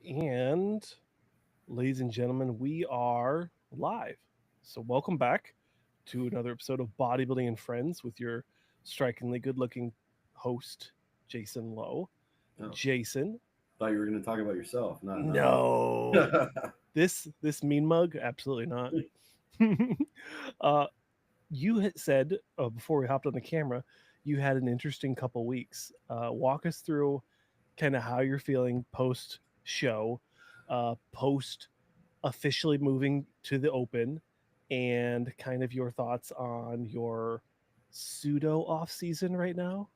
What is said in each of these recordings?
And ladies and gentlemen, we are live. So, welcome back to another episode of Bodybuilding and Friends with your strikingly good looking host, Jason Lowe. Oh, Jason, thought you were going to talk about yourself, not me. no, this mean mug, absolutely not. uh, you had said before we hopped on the camera, you had an interesting couple weeks. Walk us through kind of how you're feeling post show, post officially moving to the open, and kind of your thoughts on your pseudo off season right now.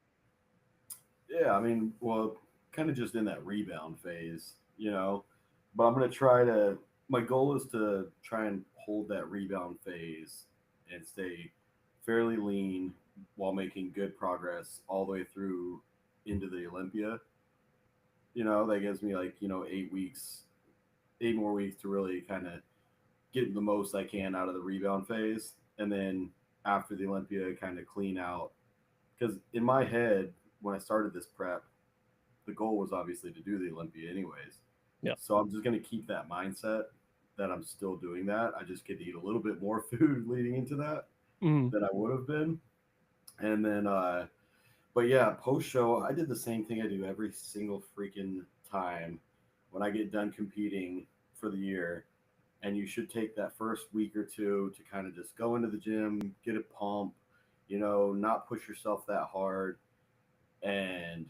Yeah, I mean, well, kind of just in that rebound phase. But I'm going to try to. My goal is to try and hold that rebound phase and stay fairly lean while making good progress all the way through into the Olympia. That gives me like 8 weeks, 8 more weeks to really kind of get the most I can out of the rebound phase, and then after the Olympia, kind of clean out. Because in my head, when I started this prep, the goal was obviously to do the Olympia anyways. Yeah. So I'm just going to keep that mindset that I'm still doing that. I just get to eat a little bit more food leading into that Mm. than I would have been. And then, but yeah, post show, I did the same thing I do every single freaking time when I get done competing for the year. And you should take that first week or two to kind of just go into the gym, get a pump, not push yourself that hard. And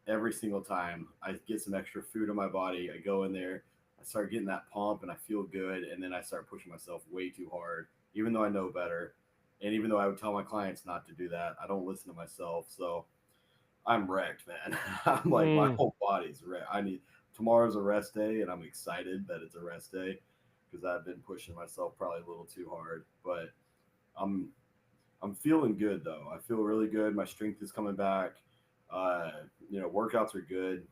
every single time I get some extra food in my body, I go in there, I start getting that pump and I feel good. And then I start pushing myself way too hard, even though I know better. And even though I would tell my clients not to do that, I don't listen to myself. So I'm wrecked, man. I'm like, my Mm. whole body's wrecked. Tomorrow's a rest day and I'm excited that it's a rest day because I've been pushing myself probably a little too hard. But I'm I'm feeling good though. I feel really good. My strength is coming back. Uh, workouts are good.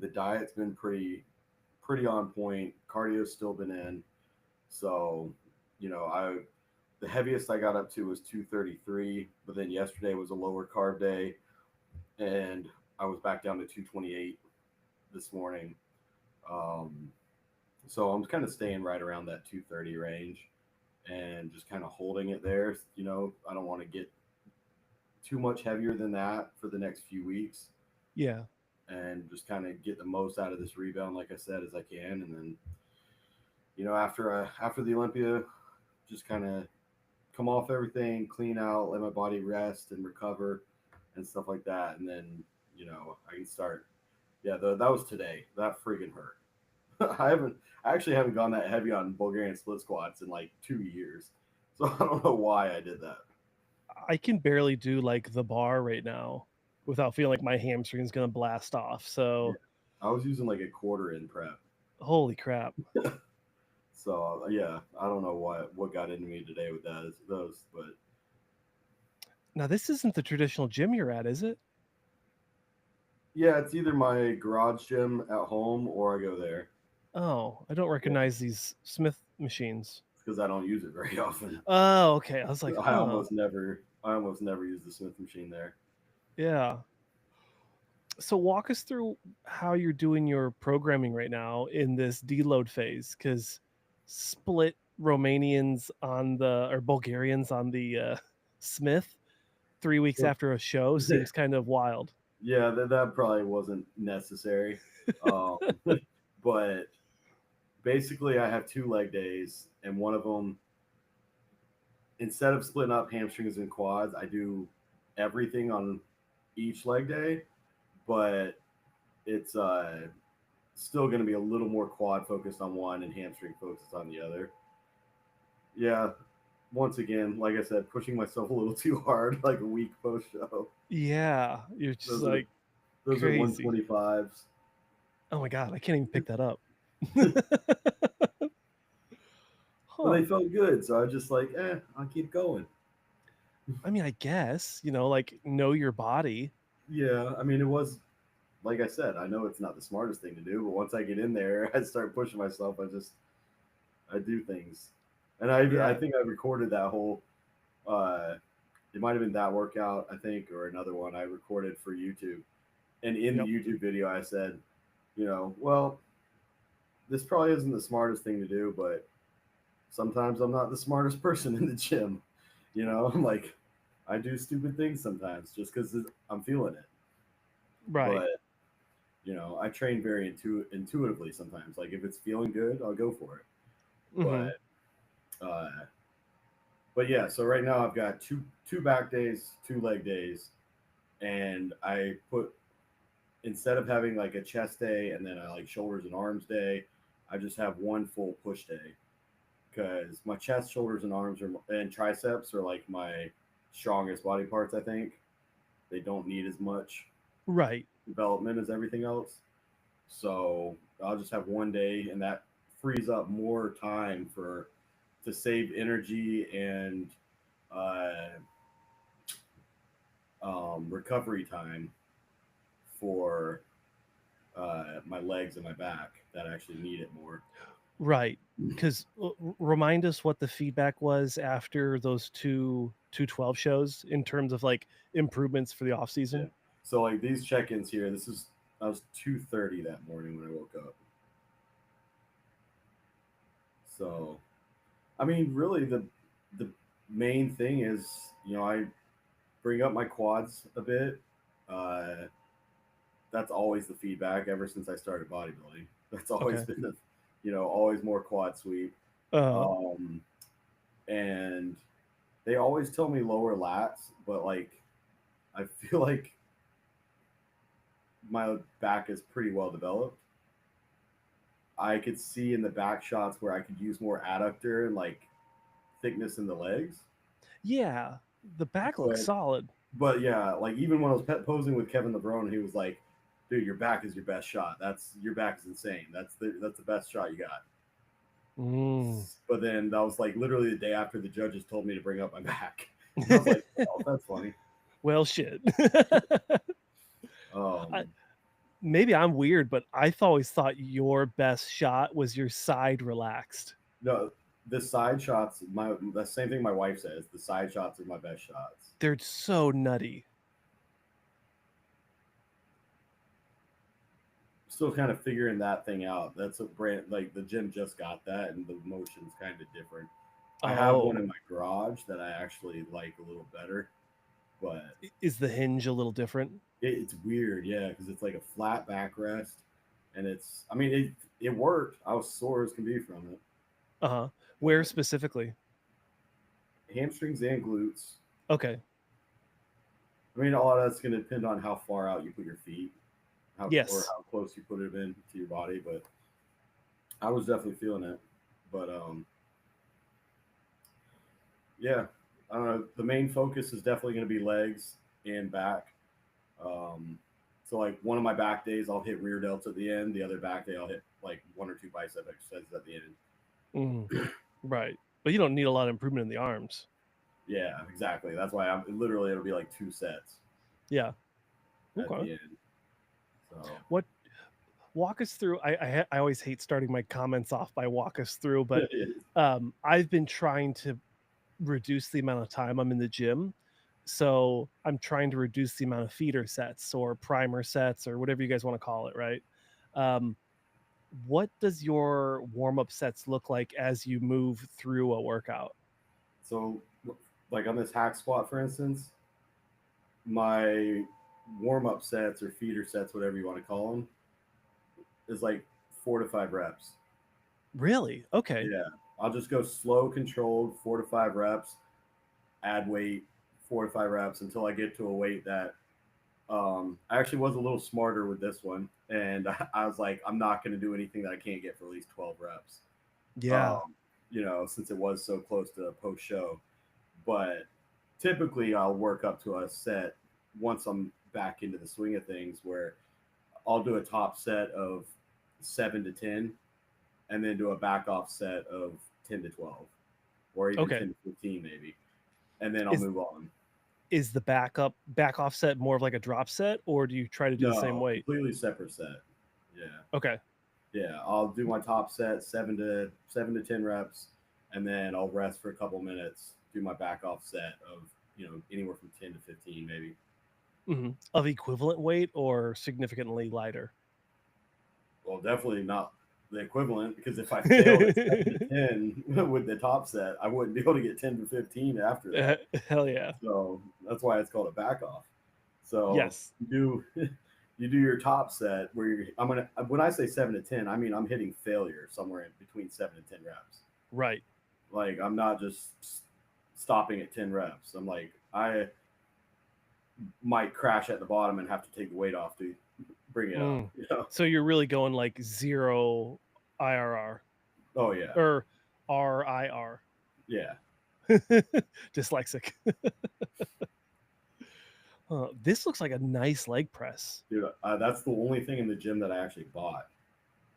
The diet's been pretty on point. Cardio's still been in. So, I the heaviest I got up to was 233, but then yesterday was a lower carb day and I was back down to 228 this morning. Um, so I'm kind of staying right around that 230 range and just kind of holding it there. I don't want to get too much heavier than that for the next few weeks Yeah. and just kind of get the most out of this rebound, like I said, as I can. And then, after the Olympia, just kind of come off everything, clean out, let my body rest and recover and stuff like that. And then, I can start. Yeah, that was today. That freaking hurt. I actually haven't gone that heavy on Bulgarian split squats in like 2 years. So I don't know why I did that. I can barely do like the bar right now without feeling like my hamstring's going to blast off. Yeah. So, I was using like a quarter in prep. holy crap. So yeah, I don't know what got into me today with those, but Now, this isn't the traditional gym you're at, is it? yeah, it's either my garage gym at home or I go there. Oh, I don't Yeah, recognize these Smith machines. it's because I don't use it very often. Oh, okay. I was like, I huh. almost never use the Smith machine there. Yeah. So walk us through how you're doing your programming right now in this deload phase, because split Romanians on the or Bulgarians on the Smith 3 weeks So, after a show seems kind of wild. yeah, that probably wasn't necessary. Um, but basically, I have 2 leg days, and one of them, instead of splitting up hamstrings and quads, I do everything on each leg day, but it's still going to be a little more quad focused on one and hamstring focused on the other. Yeah, once again, like I said, pushing myself a little too hard, like a week post show. Yeah, you're just Those are like those are crazy. 125s. Oh my god, I can't even pick that up. But Huh. they felt good, so I was just like, I'll keep going. I mean, I guess, like know your body. Yeah, I mean, it was like I said, I know it's not the smartest thing to do, but once I get in there, I start pushing myself. I do things, and I Yeah. think I recorded that whole. Uh, it might have been that workout, I think, or another one I recorded for YouTube. And in the Yep. YouTube video, I said, well, this probably isn't the smartest thing to do, but sometimes I'm not the smartest person in the gym. You know, I'm like, I do stupid things sometimes just because I'm feeling it. Right. But I train very intuitively sometimes. Like if it's feeling good, I'll go for it. Hmm. Uh, but yeah, so right now I've got two back days, 2 leg days, and I put instead of having like a chest day and then a like shoulders and arms day, I just have one full push day because my chest, shoulders, and arms and triceps are like my strongest body parts. I think they don't need as much Right. development as everything else. So I'll just have one day, and that frees up more time for to save energy and uh, recovery time for my legs and my back that actually need it more. Right. Because remind us what the feedback was after those two 12 shows in terms of like improvements for the off Yeah. season. So like these check-ins here, this is I was 2:30 that morning when I woke up. So I mean, really the main thing is I bring up my quads a bit. Uh, that's always the feedback ever since I started bodybuilding. That's always Okay. been the always more quad sweep. Uh Um, and they always tell me lower lats, but like I feel like my back is pretty well developed. I could see in the back shots where I could use more adductor and like thickness in the legs. yeah. The back looks But solid. yeah, like even when I was posing with Kevin LeBron, he was like, "Dude, your back is your best shot. That's your back is insane. That's the best shot you got." Mm. But then that was like literally the day after the judges told me to bring up my back. And I was like, "Oh, that's funny." Well, shit. I, Um, maybe I'm weird, but I always thought your best shot was your side relaxed. no, the side shots, the same thing my wife says. The side shots are my best shots. They're so nutty. Still kind of figuring that thing out. That's a brand like the gym just got that, and the motion's kind of different. I have one Oh, in my garage that I actually like a little better, but is the hinge a little different? it's weird, yeah, because it's like a flat backrest, and I mean, it worked. I was sore as can be from it, Uh-huh. Where but specifically? hamstrings and glutes. Okay. I mean, all of that's going to depend on how far out you put your feet, or Yes. how close you put it in to your body. But I was definitely feeling it. But yeah, I don't know. The main focus is definitely going to be legs and back. Um, so like one of my back days, I'll hit rear delts at the end. The other back day, I'll hit like one or two bicep exercises at the end. Mm, right. But you don't need a lot of improvement in the arms. Yeah, exactly. That's why I'm literally it'll be like 2 sets Yeah. at Okay. the end. So What walk us through I always hate starting my comments off by walk us through, but I've been trying to reduce the amount of time I'm in the gym. So I'm trying to reduce the amount of feeder sets or primer sets or whatever you guys want to call it, right? Um, what does your warm up sets look like as you move through a workout? so like on this hack squat, for instance, my warm up sets or feeder sets, whatever you want to call them, is like 4 to 5 reps. Really? Okay. Yeah, I'll just go slow, controlled, 4 to 5 reps, add weight, 4 to 5 reps until I get to a weight that I actually was a little smarter with this one, and I was like, I'm not going to do anything that I can't get for at least 12 reps. Yeah. Um, since it was so close to post show, but typically I'll work up to a set once I'm back into the swing of things where I'll do a top set of 7 to 10 and then do a back off set of 10 to 12 or even Okay. 10 to 15 maybe. And then I'll Is move on. is the back offset more of like a drop set or do you try to do the same No, weight? completely separate set. Yeah. Okay. Yeah. I'll do my top set 7 to 10 reps and then I'll rest for a couple minutes, do my back off set of, anywhere from 10 to 15 maybe. Of equivalent weight or significantly lighter? Well, definitely not. the equivalent, because if I failed at 7 to 10 with the top set, I wouldn't be able to get 10 to 15 after that. Hell yeah. So that's why it's called a back off. So Yes. you do you do your top set where when I say 7 to 10, I mean I'm hitting failure somewhere in between 7 and 10 reps. Right. Like I'm not just stopping at 10 reps. I'm like I might crash at the bottom and have to take the weight off to bring it up. You know? So you're really going like 0 IRR Oh yeah. or RIR. Yeah. Dyslexic. This looks like a nice leg press. Dude, that's the only thing in the gym that I actually bought.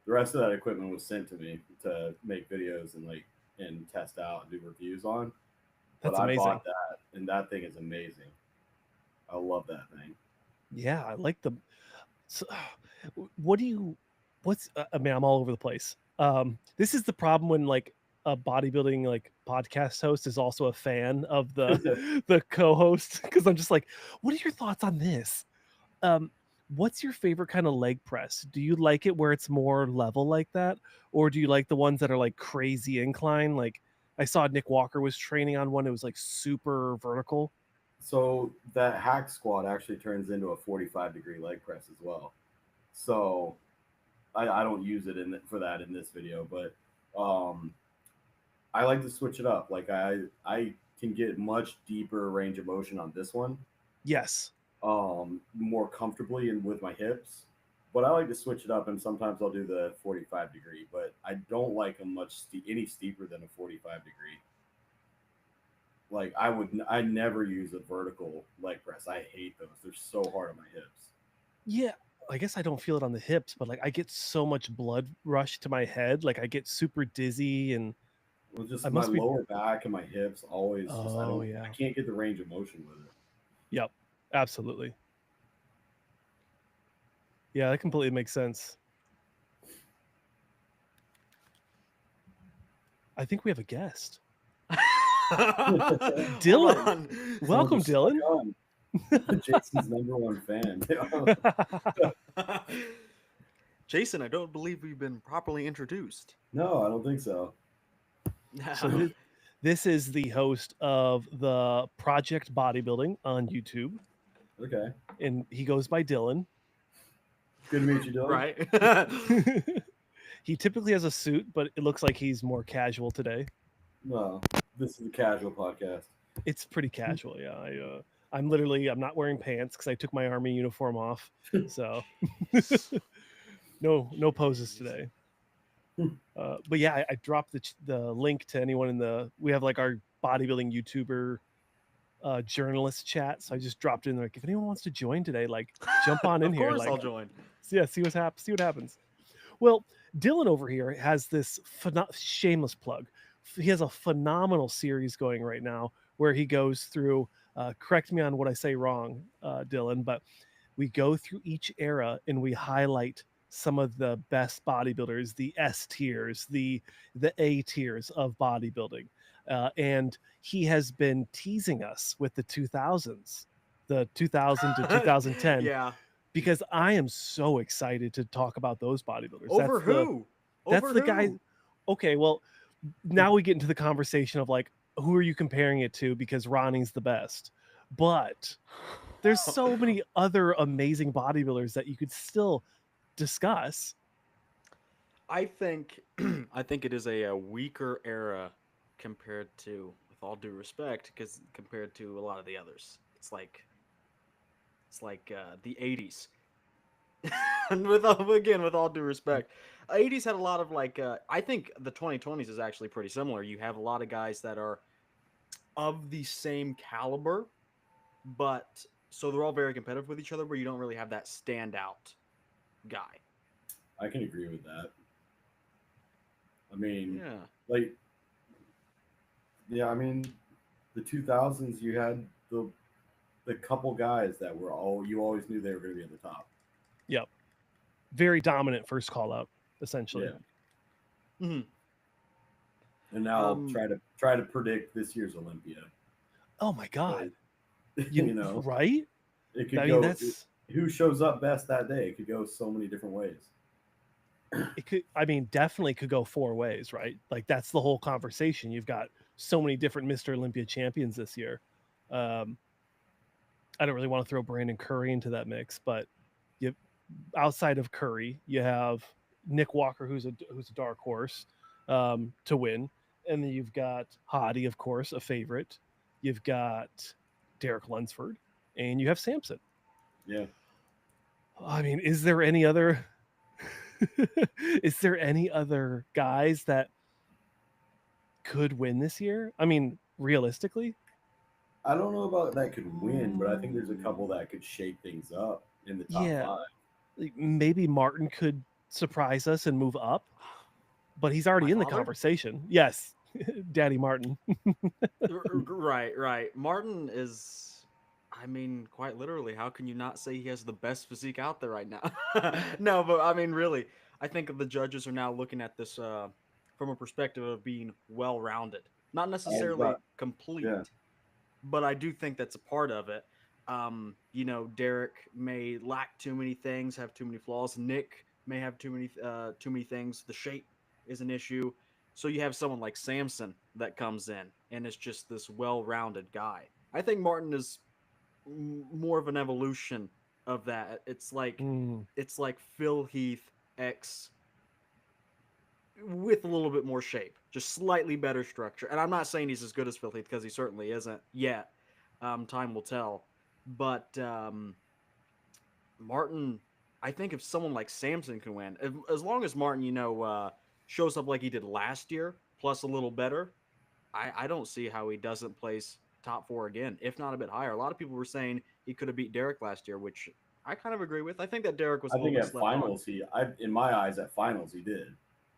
The rest of that equipment was sent to me to make videos and test out and do reviews on. That's but amazing. I bought that, and that thing is amazing. I love that thing. Yeah, I like the. So, I mean, I'm all over the place. This is the problem when like a bodybuilding like podcast host is also a fan of the the co-host, because I'm just like, what are your thoughts on this? What's your favorite kind of leg press? Do you like it where it's more level like that, or do you like the ones that are like crazy incline? Like I saw Nick Walker was training on one; it was like super vertical. So that hack squat actually turns into a 45-degree leg press as well. So I don't use it for that in this video, but I like to switch it up. Like I can get much deeper range of motion on this one. Yes. More comfortably and with my hips. But I like to switch it up, and sometimes I'll do the 45-degree. But I don't like them any steeper than a 45-degree. Like I never use a vertical leg press. I hate those. They're so hard on my hips. Yeah, I guess I don't feel it on the hips, but like I get so much blood rush to my head, like I get super dizzy, and Well, just I my must be. lower back and my hips always. Oh I yeah. can't get the range of motion with it. Yep. Absolutely. Yeah, that completely makes sense. I think we have a guest. Dylan. Welcome, Dylan. Jason's #1 fan. Jason, I don't believe we've been properly introduced. No, I don't think so. So this is the host of the Project Bodybuilding on YouTube. Okay. And he goes by Dylan. Good to meet you, Dylan. Right. He typically has a suit, but it looks like he's more casual today. No, this is a casual podcast. It's pretty casual, yeah. I'm not wearing pants because I took my army uniform off. So no poses today. But yeah, I dropped the link to anyone we have like our bodybuilding YouTuber journalist chat. So I just dropped in there, like, if anyone wants to join today, like jump on in here. Of course, like, I'll join. Yeah, see what happens. Well, Dylan over here has this shameless plug. He has a phenomenal series going right now where he goes through, correct me on what I say wrong, Dylan, but we go through each era and we highlight some of the best bodybuilders, the S tiers, the A tiers of bodybuilding. And he has been teasing us with the 2000s, the 2000 to 2010. Yeah. Because I am so excited to talk about those bodybuilders. Over who? That's the guy. Okay, well, now we get into the conversation of like, who are you comparing it to? Because Ronnie's the best. But there's so many other amazing bodybuilders that you could still discuss. I think it is a weaker era compared to, with all due respect, because compared to a lot of the others. It's like the 80s. And with all due respect, 80s had a lot of like I think the 2020s is actually pretty similar. You have a lot of guys that are of the same caliber, but so they're all very competitive with each other, where you don't really have that standout guy. I can agree with that. I mean, yeah, I mean, the 2000s, you had the couple guys that you always knew they were going to be at the top. Yep. Very dominant first call out, essentially. Yeah. Mm-hmm. And now try to predict this year's Olympia. Oh my God. You know, right? It could who shows up best that day. It could go so many different ways. it could, I mean, definitely could go 4 ways, right? Like that's the whole conversation. You've got so many different Mr. Olympia champions this year. Um, I don't really want to throw Brandon Curry into that mix, but you outside of Curry, you have Nick Walker, who's a dark horse to win, and then you've got Hottie, of course, a favorite. You've got Derek Lunsford, and you have Samson. Yeah. I mean, is there any other? Is there any other guys that could win this year? I mean, realistically, I don't know about that could win, but I think there's a couple that could shake things up in the top yeah, 5. like maybe Martin could surprise us and move up, but he's already My in the father? conversation. Yes, Daddy Martin. Right. Martin is. I mean, quite literally, how can you not say he has the best physique out there right now? No, but I mean, really, I think the judges are now looking at this from a perspective of being well-rounded, not necessarily complete, yeah. but I do think that's a part of it. Derek may lack too many things, have too many flaws. Nick may have too many things. The shape is an issue. So you have someone like Samson that comes in and is just this well-rounded guy. I think Martin is more of an evolution of that. Mm, It's like Phil Heath X with a little bit more shape, just slightly better structure. And I'm not saying he's as good as Phil Heath because he certainly isn't yet. Time will tell. But Martin, I think if someone like Samson can win, as long as Martin, shows up like he did last year, plus a little better, I don't see how he doesn't place top 4 again, if not a bit higher. A lot of people were saying he could have beat Derek last year, which I kind of agree with. I think that Derek was a I little think bit at slept on. finals, in my eyes, at finals, he did.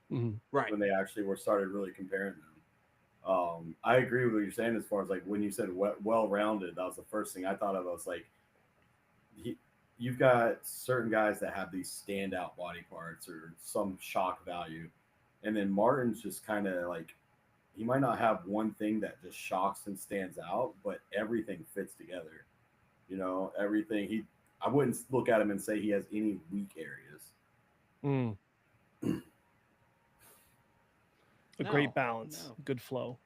mhm. Right. When they actually started really comparing them. I agree with what you're saying as far as like when you said well-rounded, that was the first thing I thought of. I was like, you've got certain guys that have these standout body parts or some shock value, and then Martin's just kind of like he might not have one thing that just shocks and stands out, but everything fits together. Everything I wouldn't look at him and say he has any weak areas. Mm. A great No, balance, no. good flow.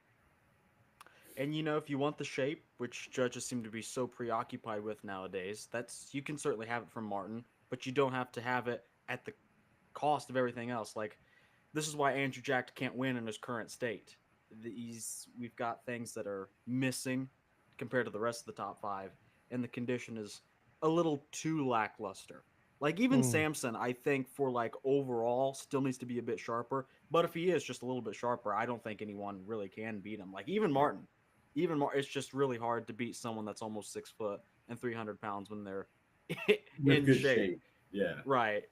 And if you want the shape, which judges seem to be so preoccupied with nowadays, that's you can certainly have it from Martin, but you don't have to have it at the cost of everything else. Like this is why Andrew Jack can't win in his current state. We've got things that are missing compared to the rest of the top 5, and the condition is a little too lackluster. Like even Mm. Samson, I think for like overall still needs to be a bit sharper. But if he is just a little bit sharper, I don't think anyone really can beat him. Like even Martin, it's just really hard to beat someone that's almost 6 foot and 300 pounds when they're With in good shape. shape. Yeah. Right.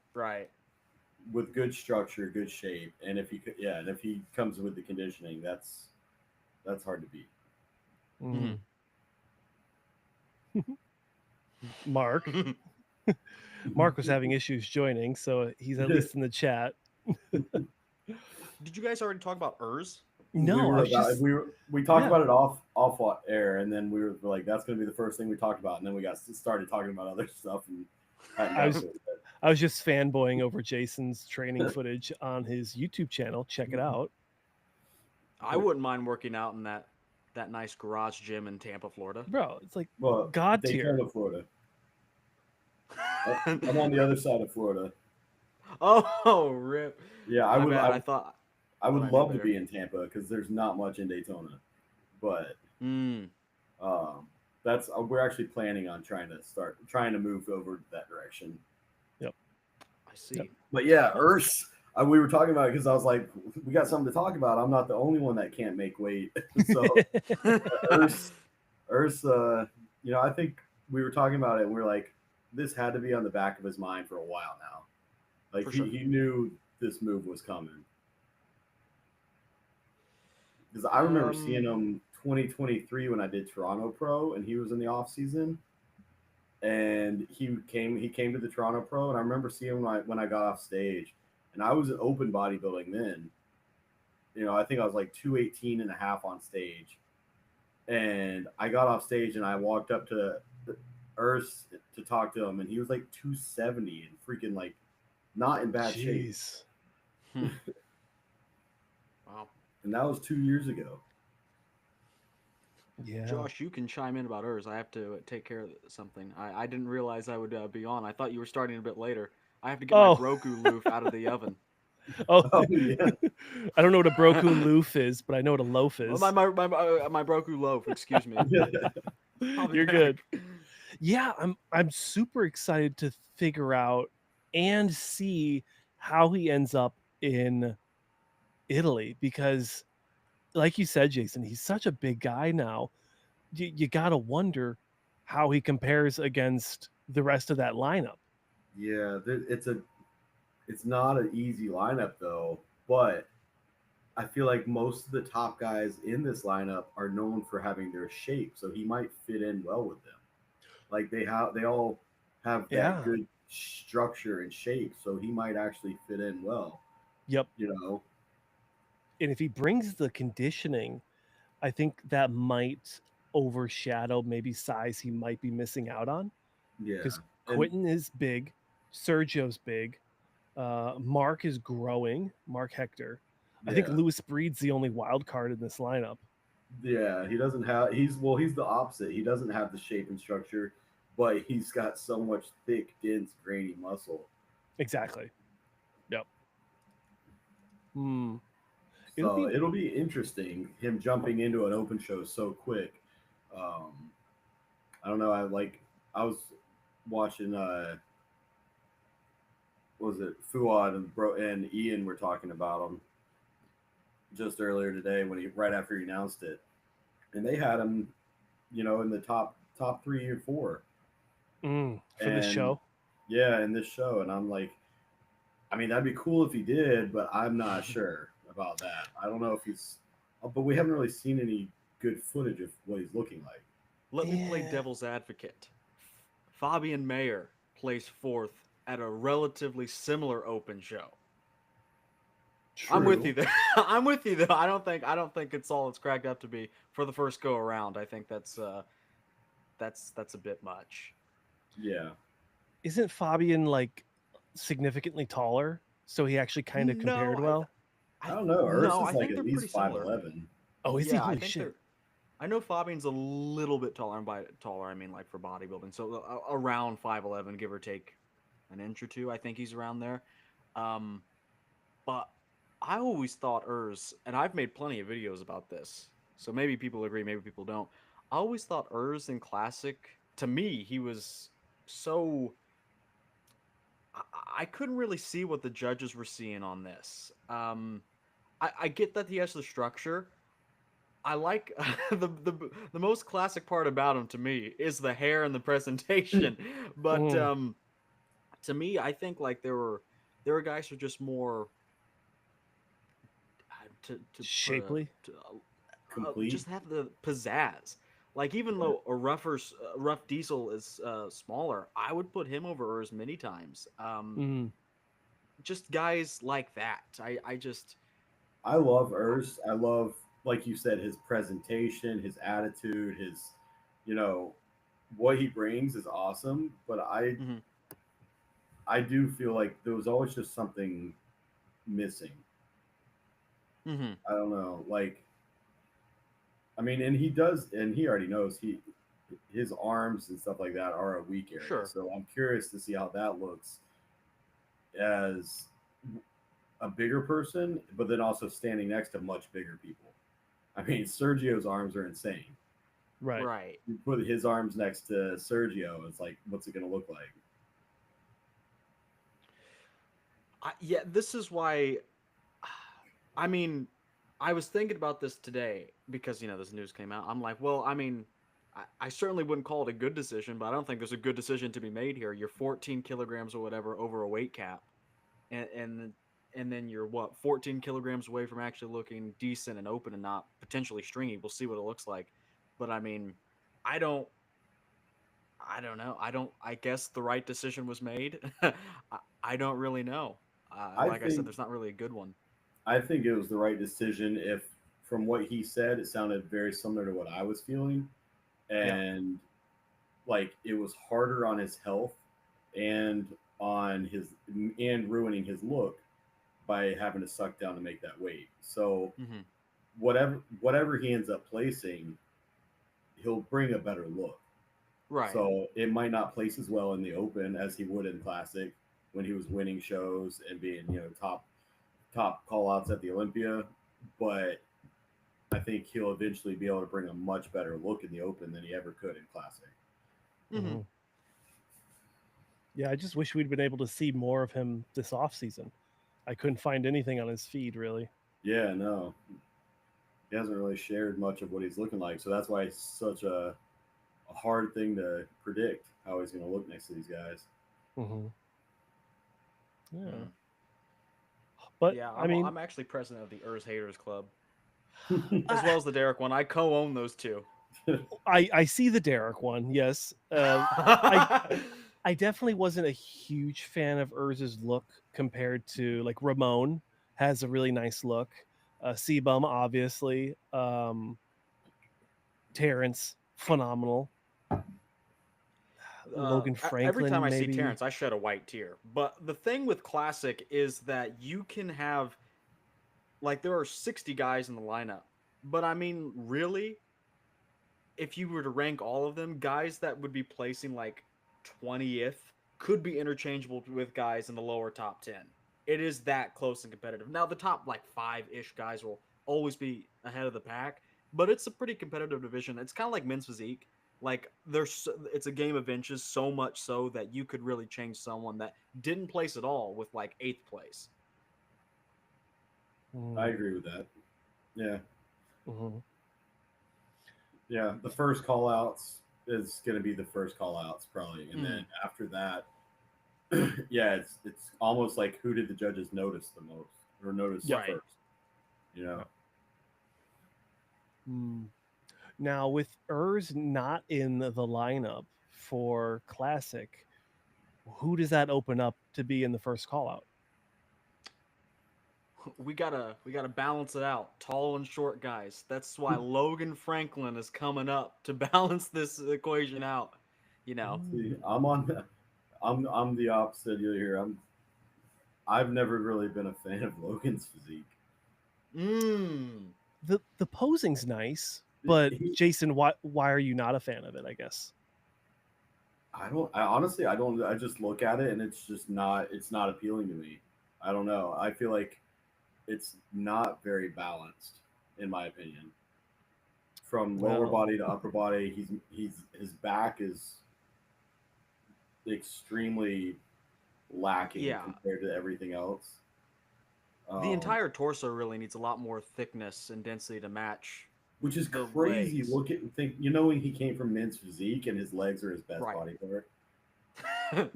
With good structure, good shape, and if he comes with the conditioning, that's hard to beat. Mm. Mark. Mark was having issues joining, so he's at least in the chat. Did you guys already talk about Urs? No, I was just we talked yeah. about it off air, and then we were like, that's going to be the first thing we talked about, and then we got started talking about other stuff, and I was just fanboying over Jason's training footage on his YouTube channel. Check it out. I wouldn't mind working out in that nice garage gym in Tampa, Florida. Bro, it's like well, God tier. Daytona, Florida. I'm on the other side of Florida. Oh, rip. Yeah, I thought I would I knew love to better. be in Tampa because there's not much in Daytona, but that's we're actually planning on trying to move over that direction. Yep. I see. Yep. But yeah, Urs, we were talking about it because I was like, we got something to talk about. I'm not the only one that can't make weight. So Urs, I think we were talking about it and we are like, this had to be on the back of his mind for a while now. Like sure. he knew this move was coming. Because I remember seeing him 2023 when I did Toronto Pro and he was in the off season. And he came to the Toronto Pro, and I remember seeing him when I got off stage, and I was open bodybuilding then. I think I was like 218 and a half on stage, and I got off stage and I walked up to Urs to talk to him, and he was like 270 and freaking like not in bad shape. Hmm. Wow. And that was 2 years ago. Yeah. Josh, you can chime in about hers. I have to take care of something. I didn't realize I would be on. I thought you were starting a bit later. I have to get my Oh, Broku loof out of the oven. oh, Oh yeah. I don't know what a Broku loof is, but I know what a loaf is. My Broku loaf. Excuse me. I'll be You're back. good. Yeah, I'm super excited to figure out and see how he ends up in Italy because, like you said, Jason, he's such a big guy now. You gotta wonder how he compares against the rest of that lineup. Yeah, it's not an easy lineup though, but I feel like most of the top guys in this lineup are known for having their shape, so he might fit in well with them. Like they all have that Yeah. good structure and shape, so he might actually fit in well. Yep. You know, And if he brings the conditioning, I think that might overshadow maybe size he might be missing out on yeah, because and Quentin is big, Sergio's big, Mark is growing, Mark Hector. I think yeah, Lewis Breed's the only wild card in this lineup. yeah. He doesn't have. He's the opposite. He doesn't have the shape and structure, but he's got so much thick, dense, grainy muscle. Exactly. Yep. Hmm. It'll So be it'll be interesting him jumping into an open show so quick. Um, I don't know. I was watching what was it Fuad and Ian were talking about him just earlier today when he right after he announced it, and they had him, in the top 3 or 4, for this and show. yeah, in this show, and I'm like, I mean, that'd be cool if he did, but I'm not sure about that. I don't know if he's, but we haven't really seen any good footage of what he's looking like. Let me play Yeah. devil's advocate. Fabian Mayer placed fourth at a relatively similar open show. I'm with True. you there. I'm with you though. I don't think it's all it's cracked up to be for the first go around. I think that's a bit much. Yeah. Isn't Fabian like significantly taller? So he actually kind of No, compared well. I don't know. Urs no, is I like think at they're pretty least similar. 5'11". Oh, is he? Yeah, I Holy think shit. they're. I know Fabian's a little bit taller, and by taller I mean like for bodybuilding, so around 5'11", give or take an inch or two. I think he's around there. Um, but I always thought Urs, and I've made plenty of videos about this, so maybe people agree, maybe people don't. I always thought Urs in Classic, to me, he was so. I, I couldn't really see what the judges were seeing on this. I get that he has the structure. I like the most classic part about him to me is the hair and the presentation. But Mm, to me, I think like there were guys who are just more shapely. just Complete. have the pizzazz. Like even though rough Diesel is smaller, I would put him over Urs many times. Mm, Just guys like that. I just I love Urs. I love, like you said, his presentation, his attitude, his, you know, what he brings is awesome. But mhm, I do feel like there was always just something missing. mhm, I don't know. Like, I mean, and he does, and he already knows his arms and stuff like that are a weak area. sure. So I'm curious to see how that looks as a bigger person, but then also standing next to much bigger people. I mean, Sergio's arms are insane. right. Right. You put his arms next to Sergio, it's like, what's it going to look like? Yeah, this is why. I mean, I was thinking about this today because this news came out. I'm like, well, I mean, I certainly wouldn't call it a good decision, but I don't think there's a good decision to be made here. You're 14 kilograms or whatever over a weight cap, and then you're what 14 kilograms away from actually looking decent and open and not potentially stringy. We'll see what it looks like, but I mean, I don't. I don't know. I don't. I guess the right decision was made. I don't really know. I Like I said, think there's not really a good one. I think it was the right decision. If from what he said, it sounded very similar to what I was feeling, Yeah. and like it was harder on his health and on his and ruining his look by having to suck down to make that weight. So Mm-hmm. whatever he ends up placing, he'll bring a better look. Right. So it might not place as well in the open as he would in Classic when he was winning shows and being, top call outs at the Olympia. But I think he'll eventually be able to bring a much better look in the open than he ever could in Classic. Mm-hmm. Mhm. Yeah, I just wish we'd been able to see more of him this off season. I couldn't find anything on his feed really. Yeah, no. He hasn't really shared much of what he's looking like. So that's why it's such a hard thing to predict how he's going to look next to these guys. Mm-hmm. Yeah, Mm. but Yeah, I mean, I'm actually president of the Urs Haters Club, as well as the Derek one. I co-own those two. I see the Derek one. Yes, I definitely wasn't a huge fan of Urz's look compared to like Ramon has a really nice look. Sebum, obviously. Terrence, phenomenal. Logan Franklin. Every time I maybe. see Terrence, I shed a white tear. But the thing with Classic is that you can have, like, there are 60 guys in the lineup. But I mean, really, if you were to rank all of them, guys that would be placing like 20th could be interchangeable with guys in the lower top 10. It is that close and competitive. Now, the top like 5-ish guys will always be ahead of the pack, but it's a pretty competitive division. It's kind of like men's physique. Like it's a game of inches, so much so that you could really change someone that didn't place at all with like 8th place. I agree with that. Yeah. Mm-hmm. Yeah. The first call outs is going to be the first call outs probably. And then after that, yeah, it's almost like who did the judges notice the most or notice Right. first? You know? Now, with Urs not in the lineup for Classic, who does that open up to be in the first call out? We gotta balance it out. Tall and short guys. That's why Logan Franklin is coming up to balance this equation out. You know. See, I'm the opposite here. I've never really been a fan of Logan's physique. The posing's nice, but Jason, why are you not a fan of it? I guess. I honestly don't. I just look at it and it's not appealing to me. I don't know. I feel like it's not very balanced, in my opinion. From lower body to upper body, his back is extremely lacking compared to everything else. The entire torso really needs a lot more thickness and density to match. Which is crazy. Legs. Look at when he came from men's physique and his legs are his best body part.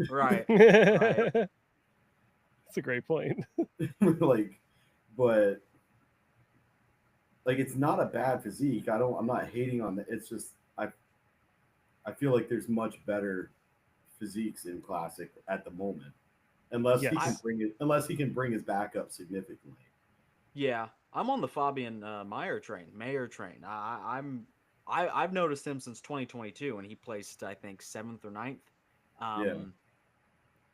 Right. That's a great point. But it's not a bad physique. I'm not hating on it. It's just I feel like there's much better physiques in Classic at the moment. Unless he can bring his back up significantly. Yeah, I'm on the Fabian Mayer train. I've noticed him since 2022, and he placed I think 7th or 9th.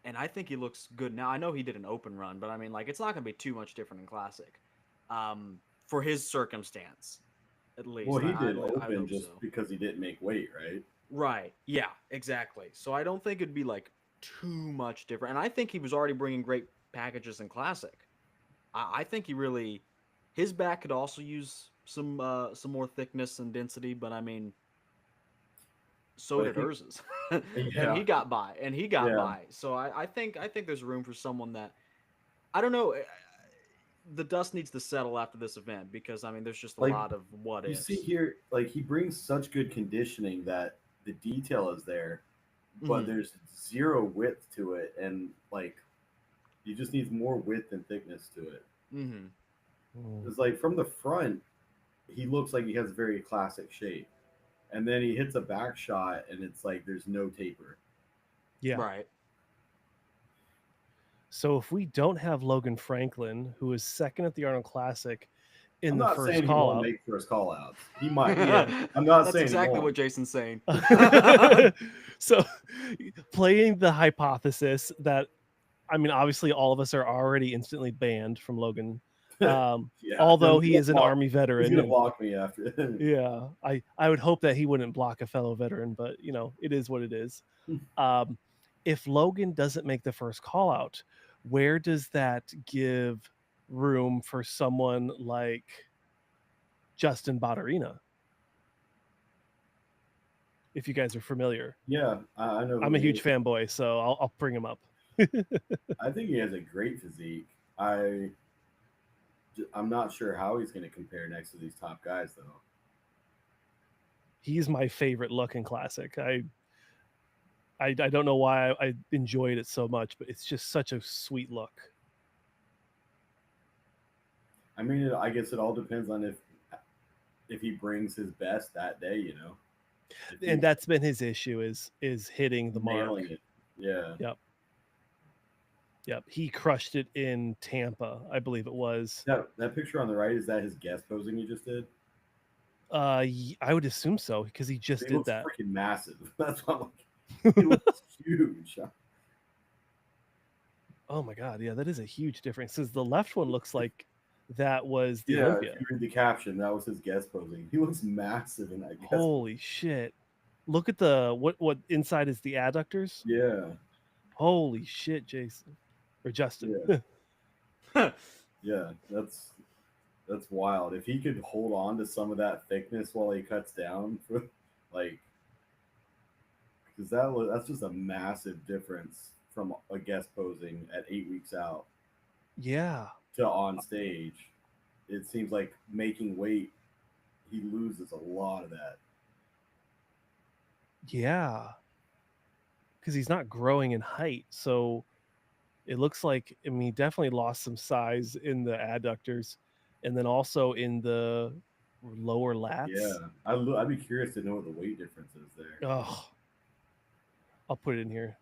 And I think he looks good now. I know he did an open run, but I mean, like, it's not going to be too much different in Classic, for his circumstance, at least. Well, he did open just because he didn't make weight, right? Right. Yeah. Exactly. So I don't think it'd be like too much different. And I think he was already bringing great packages in Classic. I think his back could also use some more thickness and density, but I mean, so did Urz's. And he got by. So I think there's room for someone that, I don't know, the dust needs to settle after this event, because I mean, there's just a lot of what ifs. You see here, he brings such good conditioning that the detail is there, but there's zero width to it, and he just needs more width and thickness to it. It's from the front, he looks like he has very Classic shape, and then he hits a back shot, and it's there's no taper. Yeah. Right. So if we don't have Logan Franklin, who is second at the Arnold Classic in the first saying call he won't out, make first call outs. He might. Yeah. I'm not That's saying exactly what Jason's saying. So playing the hypothesis that I mean, obviously, all of us are already instantly banned from Logan. Yeah, Although he he'll is an block- Army he's veteran, gonna and block me after. yeah, I would hope that he wouldn't block a fellow veteran, but you know, it is what it is. Um, if Logan doesn't make the first call out, where does that give room for someone like Justin Botterina? If you guys are familiar, Yeah, I know. I'm Who a he huge is. fanboy, so I'll bring him up. I think he has a great physique. I'm not sure how he's going to compare next to these top guys, though. He's my favorite look in Classic. I don't know why I enjoyed it so much, but it's just such a sweet look. I mean, I guess it all depends on if he brings his best that day, you know. If And he's that's been his issue is hitting the mark. nailing it. Yeah. Yep. Yep. He crushed it in Tampa, I believe it was. That picture on the right, is that his guest posing he just did? I would assume so because he just He did looks that. freaking massive. That's what I'm like. He looks huge. Oh my god, yeah, that is a huge difference. Because the left one looks like that was the Yeah, Olympia. if you read the caption, that was his guest posing. He looks massive in that guest. Holy shit! Look at the what inside is the adductors. Yeah. Holy shit, Jason or Justin. Yeah. Yeah, that's wild. If he could hold on to some of that thickness while he cuts down, like, because that's just a massive difference from a guest posing at 8 weeks out Yeah. to on stage. It seems like making weight, he loses a lot of that. Yeah. Because he's not growing in height, so it looks like I mean he definitely lost some size in the adductors, and then also in the lower lats. Yeah, I'd be curious to know what the weight difference is there. Oh, I'll put it in here.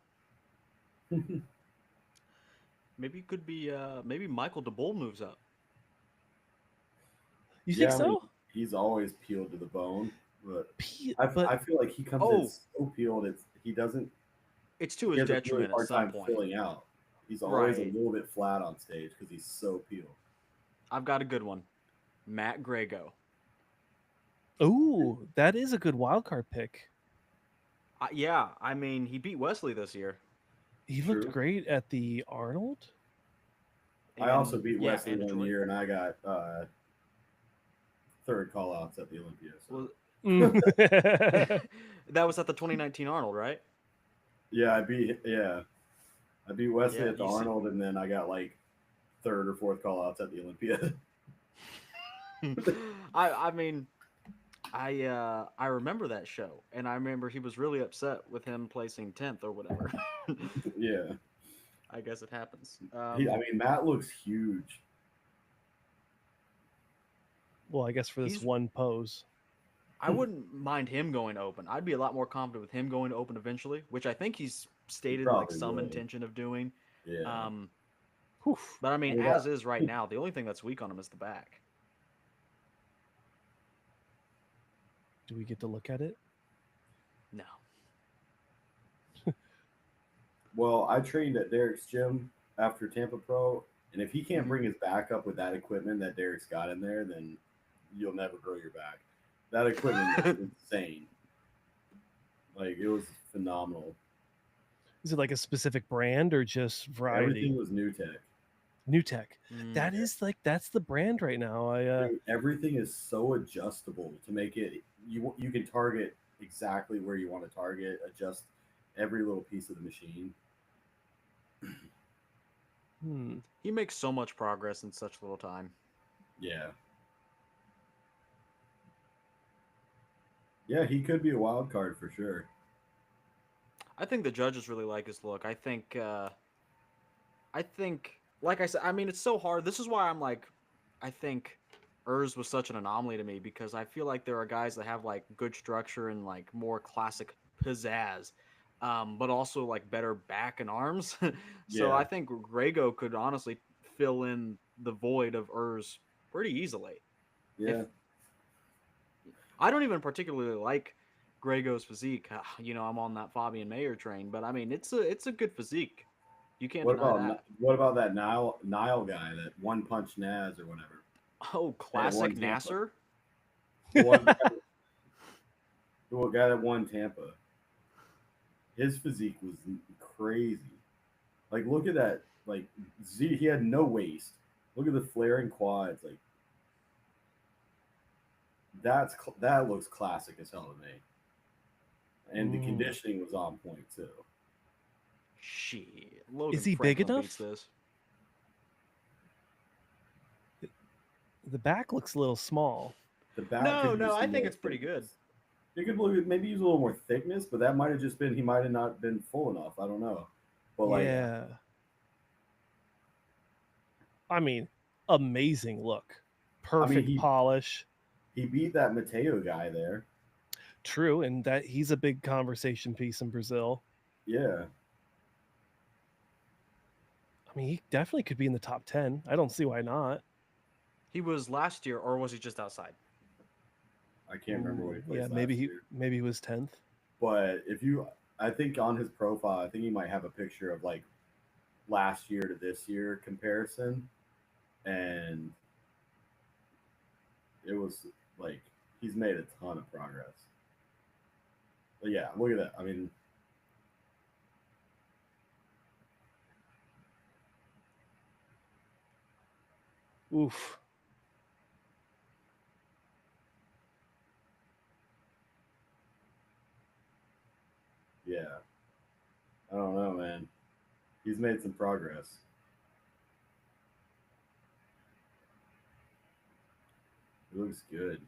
Maybe it could be maybe Michael DeBull moves up. You think Yeah, I mean, so? he's always peeled to the bone, but But I feel like he comes in so peeled. He doesn't. It's to He his has a really detriment at hard some time point. filling out. He's always Right. a little bit flat on stage because he's so peeled. I've got a good one. Matt Grego. ooh, that is a good wild card pick. Yeah, I mean, he beat Wesley this year. He True. looked great at the Arnold. I also And- beat yeah, Wesley and one Detroit. year, and I got third call outs at the Olympia. So. Well, Mm. that was at the 2019 Arnold, right? Yeah, I beat Wesley Yeah, at the you see- Arnold, and then I got like third or fourth call outs at the Olympia. I mean, I remember that show, and I remember he was really upset with him placing 10th or whatever. Yeah, I guess it happens. I mean, Matt looks huge. Well, I guess for this He's- one pose. I wouldn't mind him going to open. I'd be a lot more confident with him going to open eventually, which I think he's stated like probably some will. intention of doing. Yeah, Whew. But I mean, Yeah. as is right now, the only thing that's weak on him is the back. Do we get to look at it? No. well, I trained at Derek's gym after Tampa Pro, and if he can't bring his back up with that equipment that Derek's got in there, then you'll never grow your back. That equipment is insane. Like, it was phenomenal. Is it like a specific brand or just variety? Everything was new tech. New Tech. Mm. That is like that's the brand right now. Dude, everything is so adjustable to make it. You can target exactly where you want to target. Adjust every little piece of the machine. He makes so much progress in such little time. Yeah. Yeah, he could be a wild card for sure. I think the judges really like his look. I think, like I said, I mean, it's so hard. This is why I'm like, I think Urs was such an anomaly to me because I feel like there are guys that have like good structure and like more classic pizzazz, but also like better back and arms. So Yeah. I think Grego could honestly fill in the void of Urs pretty easily. Yeah. I don't even particularly like Grego's physique. You know, I'm on that Fabian Mayer train, but I mean, it's a good physique. You can't deny that. what about that Nile guy, that one punch Naz or whatever? Oh, classic won Tampa. Nasser. The one guy, the one guy that won Tampa. His physique was crazy. Like, look at that. Like, he had no waist. Look at the flaring quads. Like, that looks classic as hell to me. And the conditioning was on point too. Shit, Logan Is he big Franklin enough? beats this. The back looks a little small. The back No, could use I some think more it's pretty good. thickness. They could maybe use a little more thickness, but that might have just been, he might have not been full enough. I don't know. But like, Yeah. I mean, amazing look. Perfect polish. He beat that Mateo guy there. True, and that he's a big conversation piece in Brazil. Yeah. I mean, he definitely could be in the top 10. I don't see why not. He was last year, or was he just outside? I can't remember what he placed. Yeah, maybe he was 10th. But I think on his profile, I think he might have a picture of like last year to this year comparison, and it was like he's made a ton of progress. But yeah, look at that. I mean, oof. yeah. I don't know, man. He's made some progress. It looks good.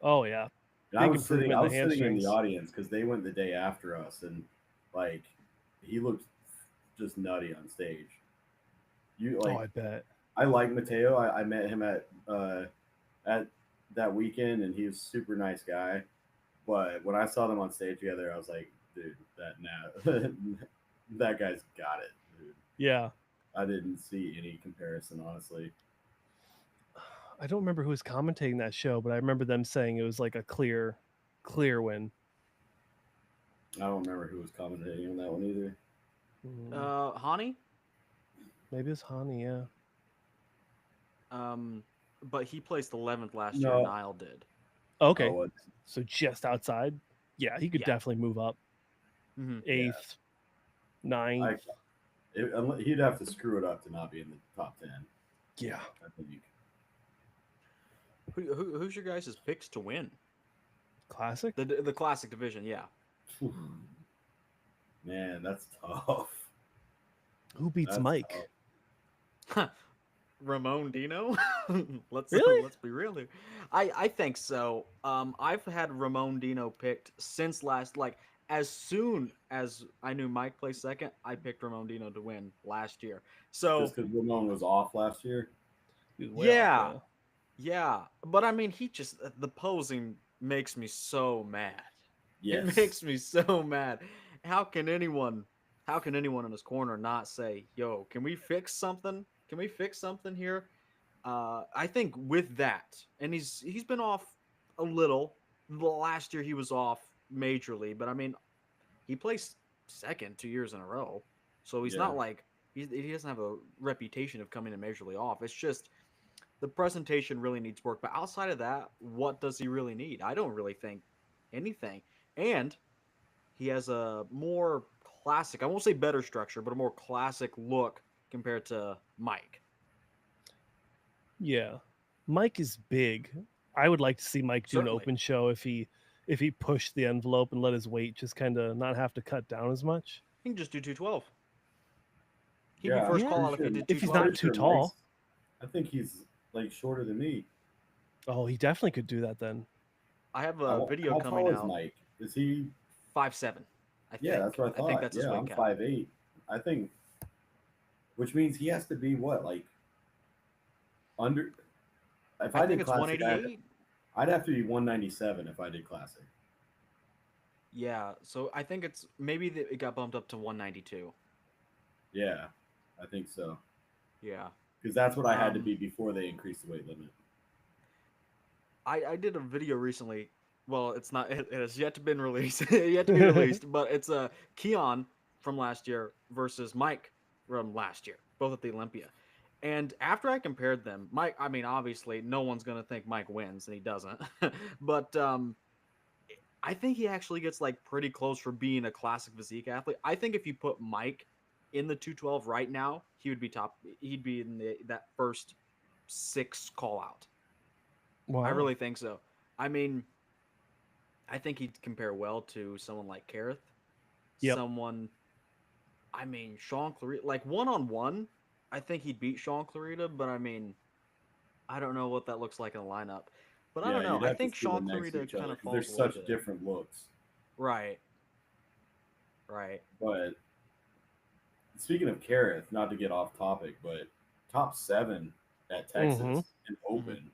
Oh yeah. And I was sitting in the audience because they went the day after us, and like he looked just nutty on stage. I bet. I like Mateo. I met him at that weekend, and he was a super nice guy. But when I saw them on stage together, I was like, dude, that guy's got it, dude. Yeah. I didn't see any comparison, honestly. I don't remember who was commentating that show, but I remember them saying it was like a clear win. I don't remember who was commentating on that one either. Hani? Maybe it's Hani, yeah. But he placed 11th last year. Nile did. Okay. So just outside. Yeah, he could definitely move up. 8th, 9th. He'd have to screw it up to not be in the top 10. Yeah. I think. Who's your guys' picks to win? Classic? The classic division, yeah. Man, that's tough. Who beats Mike? Ramon Dino? Let's be real here. I think so. I've had Ramon Dino picked since as soon as I knew Mike placed second, I picked Ramon Dino to win last year. So just because Ramon was off last year? Yeah. But I mean, the posing makes me so mad. Yes. It makes me so mad. How can anyone in his corner not say, yo, can we fix something? Can we fix something here? I think with that, and he's been off a little. The last year he was off majorly, but I mean, he placed second 2 years in a row. So he's not like he doesn't have a reputation of coming in majorly off. It's just the presentation really needs work. But outside of that, what does he really need? I don't really think anything. And he has a more classic, I won't say better structure, but a more classic look compared to Mike. Yeah. Mike is big. I would like to see Mike do an open show if he pushed the envelope and let his weight just kind of not have to cut down as much. He can just do 212. He'd be first call out if he did 212. If he's not too tall. I think he's like shorter than me. Oh, he definitely could do that then. I have a video coming out. How tall is Mike? Is he 5'7"? Yeah, that's what I thought. I think that's his weight I'm cap. 5'8". I think, which means he has to be what, like under. If I did it's classic, 188. I'd have to be 197 if I did classic. Yeah, so I think it's maybe it got bumped up to 192. Yeah, I think so. Yeah, because that's what I had to be before they increased the weight limit. I did a video recently. Well, it's not. It has yet to been released. Yet to be released, but it's Keon from last year versus Mike from last year, both at the Olympia. And after I compared them, Mike, I mean, obviously, no one's going to think Mike wins, and he doesn't. But I think he actually gets like pretty close for being a classic physique athlete. I think if you put Mike in the 212 right now, he would be top. He'd be in that first 6 call out. Wow. I really think so. I mean, I think he'd compare well to someone like Kareth. Yep. Someone, I mean, Sean Clarita, like one-on-one, I think he'd beat Sean Clarita, but I mean, I don't know what that looks like in a lineup. But I don't know. you'd I have to think see them Sean next to Clarita each other, kind of 'cause falls they're a little such bit. different looks. Right. Right. But speaking of Kareth, not to get off topic, but top 7 at Texas Mhm. in open,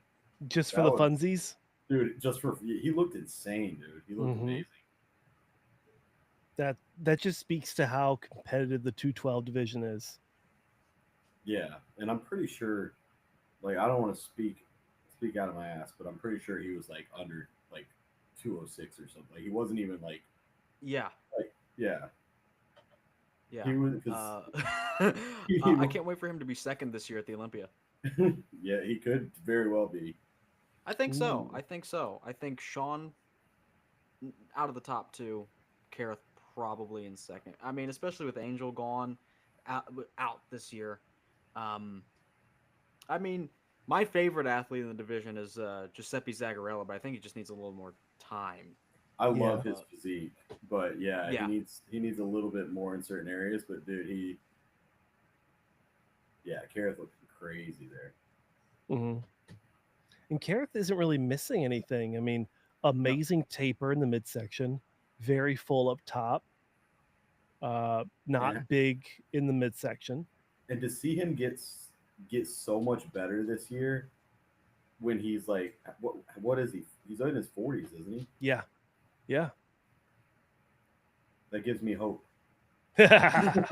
Just for that the was- funsies. dude. Just for he looked insane, dude. He looked Mhm. amazing. That just speaks to how competitive the 212 division is. Yeah, and I'm pretty sure, like, I don't want to speak out of my ass, but I'm pretty sure he was like under like 206 or something. Like, he wasn't even like, Yeah. yeah, Yeah. he was. 'Cause I can't wait for him to be second this year at the Olympia. yeah, he could very well be. I think so. Ooh. I think so. I think Sean out of the top 2, Kareth probably in second. I mean, especially with Angel gone out this year. I mean, my favorite athlete in the division is Giuseppe Zagarella, but I think he just needs a little more time. I Yeah. love his physique, but yeah, Yeah. he needs a little bit more in certain areas. But dude, Kareth looked crazy there. Hmm. And Kareth isn't really missing anything. I mean, amazing taper in the midsection, very full up top, not Yeah. big in the midsection. And to see him get so much better this year, when he's like, what is he? He's in his 40s, isn't he? Yeah. Yeah. That gives me hope. Yeah.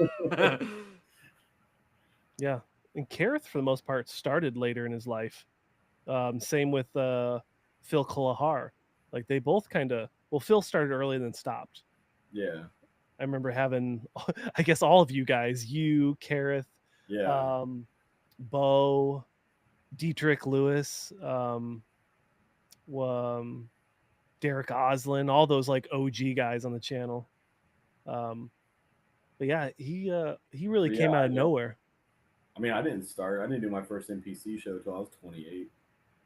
And Kareth, for the most part, started later in his life. Same with Phil Kalahar. Like they both kind of, well, Phil started early and then stopped. Yeah, I remember having, I guess all of you guys, you, Kareth, yeah. Bo, Dietrich Lewis, Derek Oslin, all those like OG guys on the channel. But yeah, he really But came yeah, out of nowhere. I mean, I didn't do my first NPC show till I was 28.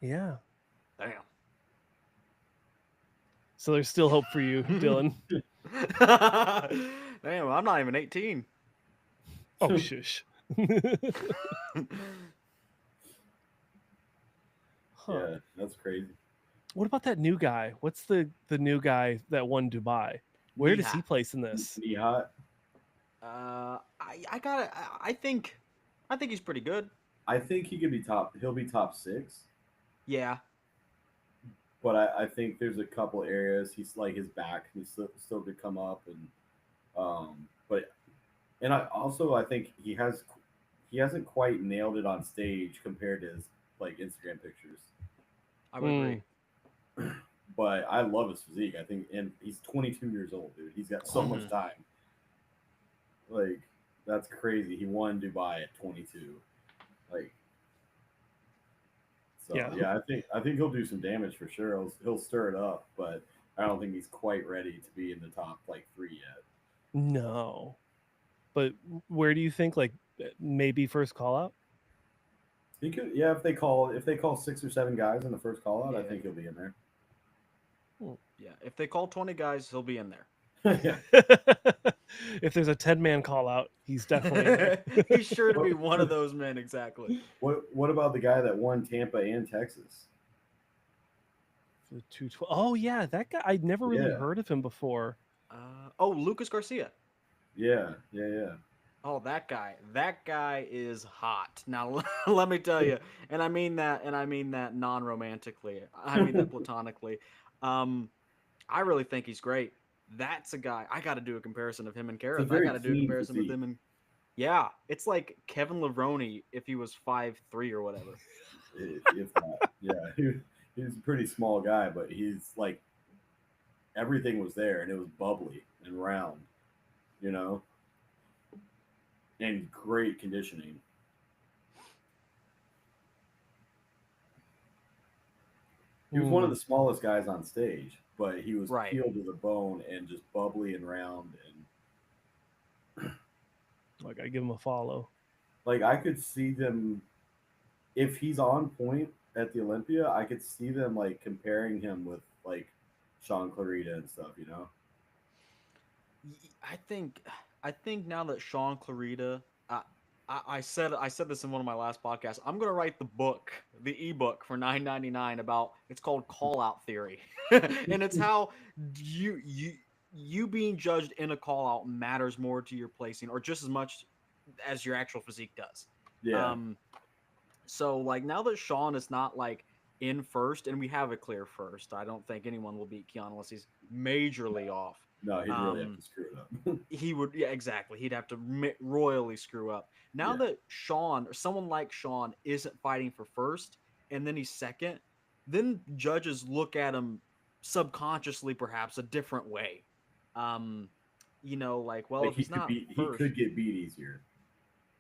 Yeah. Damn. So there's still hope for you, Dylan. Damn, I'm not even 18. Oh, shush. Huh. Yeah, that's crazy. What about that new guy? What's the new guy that won Dubai? Where does he Nihat. place in this? Nihat, I think he's pretty good. I think he could be top. He'll be top 6. Yeah. But I think there's a couple areas he's like his back. He's still could come up, and I think he hasn't quite nailed it on stage compared to his like Instagram pictures. I would agree. But I love his physique. I think, and he's 22 years old, dude. He's got so much time. Like, that's crazy. He won Dubai at 22. Like, so yeah, I think he'll do some damage for sure. He'll stir it up, but I don't think he's quite ready to be in the top like 3 yet. No. But where do you think, like, maybe first call out? He could, yeah. If they call 6 or 7 guys in the first call out, I Yeah. think he'll be in there. Yeah. If they call 20 guys, he'll be in there. Yeah. If there's a 10-man call out, he's definitely in there. He's sure to be one of those men, exactly. What about the guy that won Tampa and Texas? The 212. Oh yeah, that guy. I'd never really Yeah. heard of him before. Lucas Garcia. Yeah. Oh, that guy is hot. Now let me tell you, and I mean that non-romantically. I mean that platonically. I really think he's great. That's a guy. I got to do a comparison of him and Kareth. I very got to do a clean comparison with physique. him and yeah, it's like Kevin Levrone if he was 5'3" or whatever. If not, yeah. He's a pretty small guy, but he's like everything was there, and it was bubbly and round. You know, and great conditioning. He was one of the smallest guys on stage, but he was Right. peeled to the bone and just bubbly and round. And Like I give him a follow. like I could see them if he's on point at the Olympia, I could see them like comparing him with like Sean Clarita and stuff, you know? I think now that Sean Clarita, I said this in one of my last podcasts. I'm gonna write the book, the ebook for $9.99 about. It's called Call Out Theory, and it's how you being judged in a call out matters more to your placing, or just as much as your actual physique does. Yeah. So like now that Sean is not like in first, and we have a clear first, I don't think anyone will beat Keon unless he's majorly off. No, he'd really have to screw it up. He would, yeah, exactly. He'd have to royally screw up. Now Yeah. that Sean or someone like Sean isn't fighting for first, and then he's second, then judges look at him subconsciously, perhaps a different way. Um, like, well, Like if he's not he first, could get beat easier.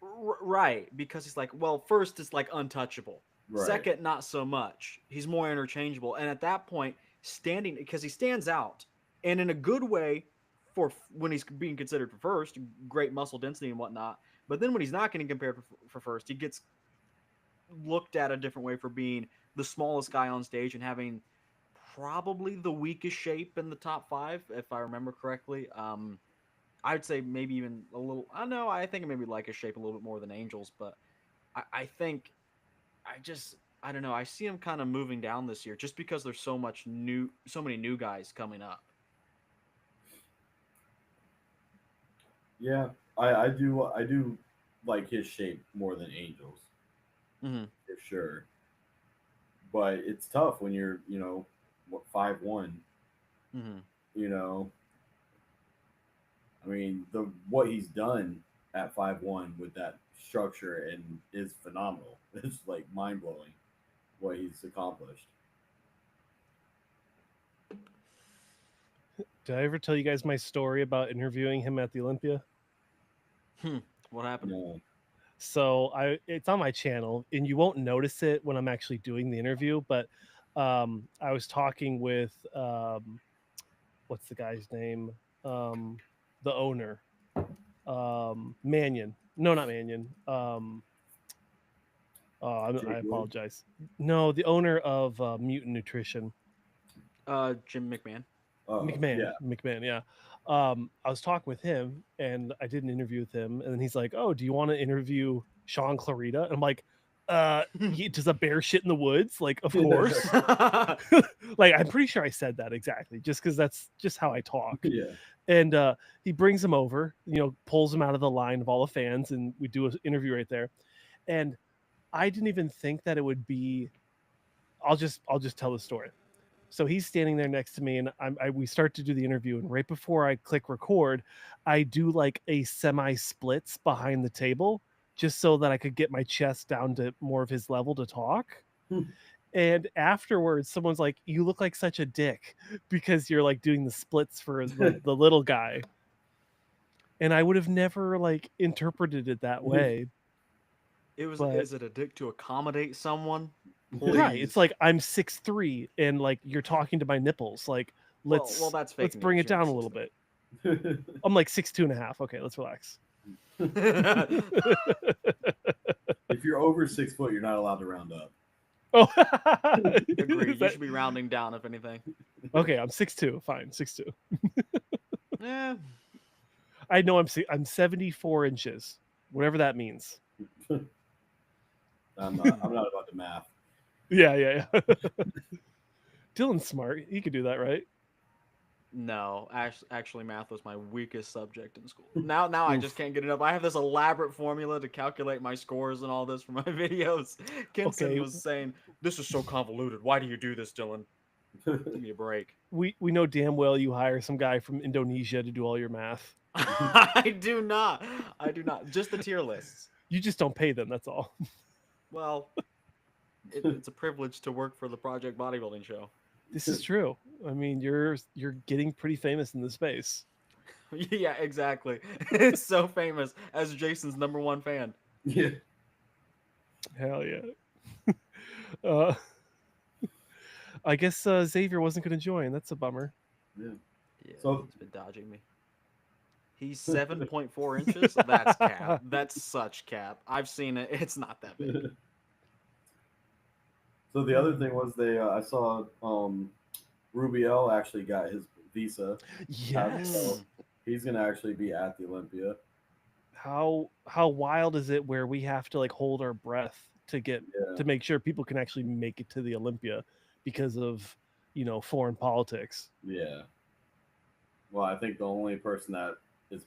right? Because he's like, well, first is like untouchable. Right. Second, not so much. He's more interchangeable, and at that point, standing because he stands out, and in a good way for when he's being considered for first, great muscle density and whatnot. But then when he's not getting compared for first, he gets looked at a different way for being the smallest guy on stage and having probably the weakest shape in the top five, if I remember correctly. I would say maybe even a little. I know. I think maybe like his shape a little bit more than Angels, but I think I don't know. I see him kind of moving down this year just because there's so many new guys coming up. Yeah. I do like his shape more than Angels Mm-hmm. for sure. But it's tough when you're, what 5'1", Mm-hmm. you know. I mean, the what he's done at 5'1" with that structure and is phenomenal. It's like mind blowing what he's accomplished. Did I ever tell you guys my story about interviewing him at the Olympia? What happened? No. So it's on my channel, and you won't notice it when I'm actually doing the interview. But I was talking with what's the guy's name? The owner, Mannion. No, not Mannion. Jake I Wood? apologize. No, the owner of Mutant Nutrition. Jim McMahon. Oh, McMahon. yeah. McMahon, yeah. I was talking with him and I did an interview with him, and then he's like, "Oh, do you want to interview Sean Clarita?" And I'm like, does a bear shit in the woods? Like, of course. Like, I'm pretty sure I said that exactly, just because that's just how I talk. Yeah. And he brings him over, pulls him out of the line of all the fans, and we do an interview right there. And I didn't even think that it would be. I'll just tell the story. So he's standing there next to me, and we start to do the interview. And right before I click record, I do like a semi splits behind the table, just so that I could get my chest down to more of his level to talk. And afterwards, someone's like, "You look like such a dick because you're like doing the splits for the little guy." And I would have never like interpreted it that way. Is it a dick to accommodate someone? Right. It's Please. like I'm 6'3" and like you're talking to my nipples. Like Well, that's fake let's bring news. it You're down not a little 6'3". bit. I'm like 6'2.5". Okay, let's relax. If you're over 6 foot, you're not allowed to round up. Oh, Agreed. Is You that- should be rounding down, if anything. okay, I'm 6'2". Fine, 6'2". Yeah. I know I'm 74 inches, whatever that means. I'm not about to math. Yeah. Dylan's smart. He could do that, right? No, actually, math was my weakest subject in school. Now I just can't get it up. I have this elaborate formula to calculate my scores and all this for my videos. Kinson Okay. was saying, "This is so convoluted. Why do you do this, Dylan? Give me a break." We know damn well you hire some guy from Indonesia to do all your math. I do not. Just the tier lists. You just don't pay them. That's all. Well, it's a privilege to work for the Project Bodybuilding Show. This is true. I mean, you're getting pretty famous in this space. Yeah, exactly. It's so famous as Jason's #1 fan. Yeah. Hell yeah. uh, I guess Xavier wasn't going to join. That's a bummer. Yeah. Yeah, So he's been dodging me. He's 7.4 inches. That's cap. That's such cap. I've seen it. It's not that big. so the other thing was I saw Rubiel actually got his visa. Yes. Mm. He's gonna actually be at the Olympia. How wild is it where we have to like hold our breath to get Yeah. to make sure people can actually make it to the Olympia because of foreign politics. Yeah. Well, I think the only person that we're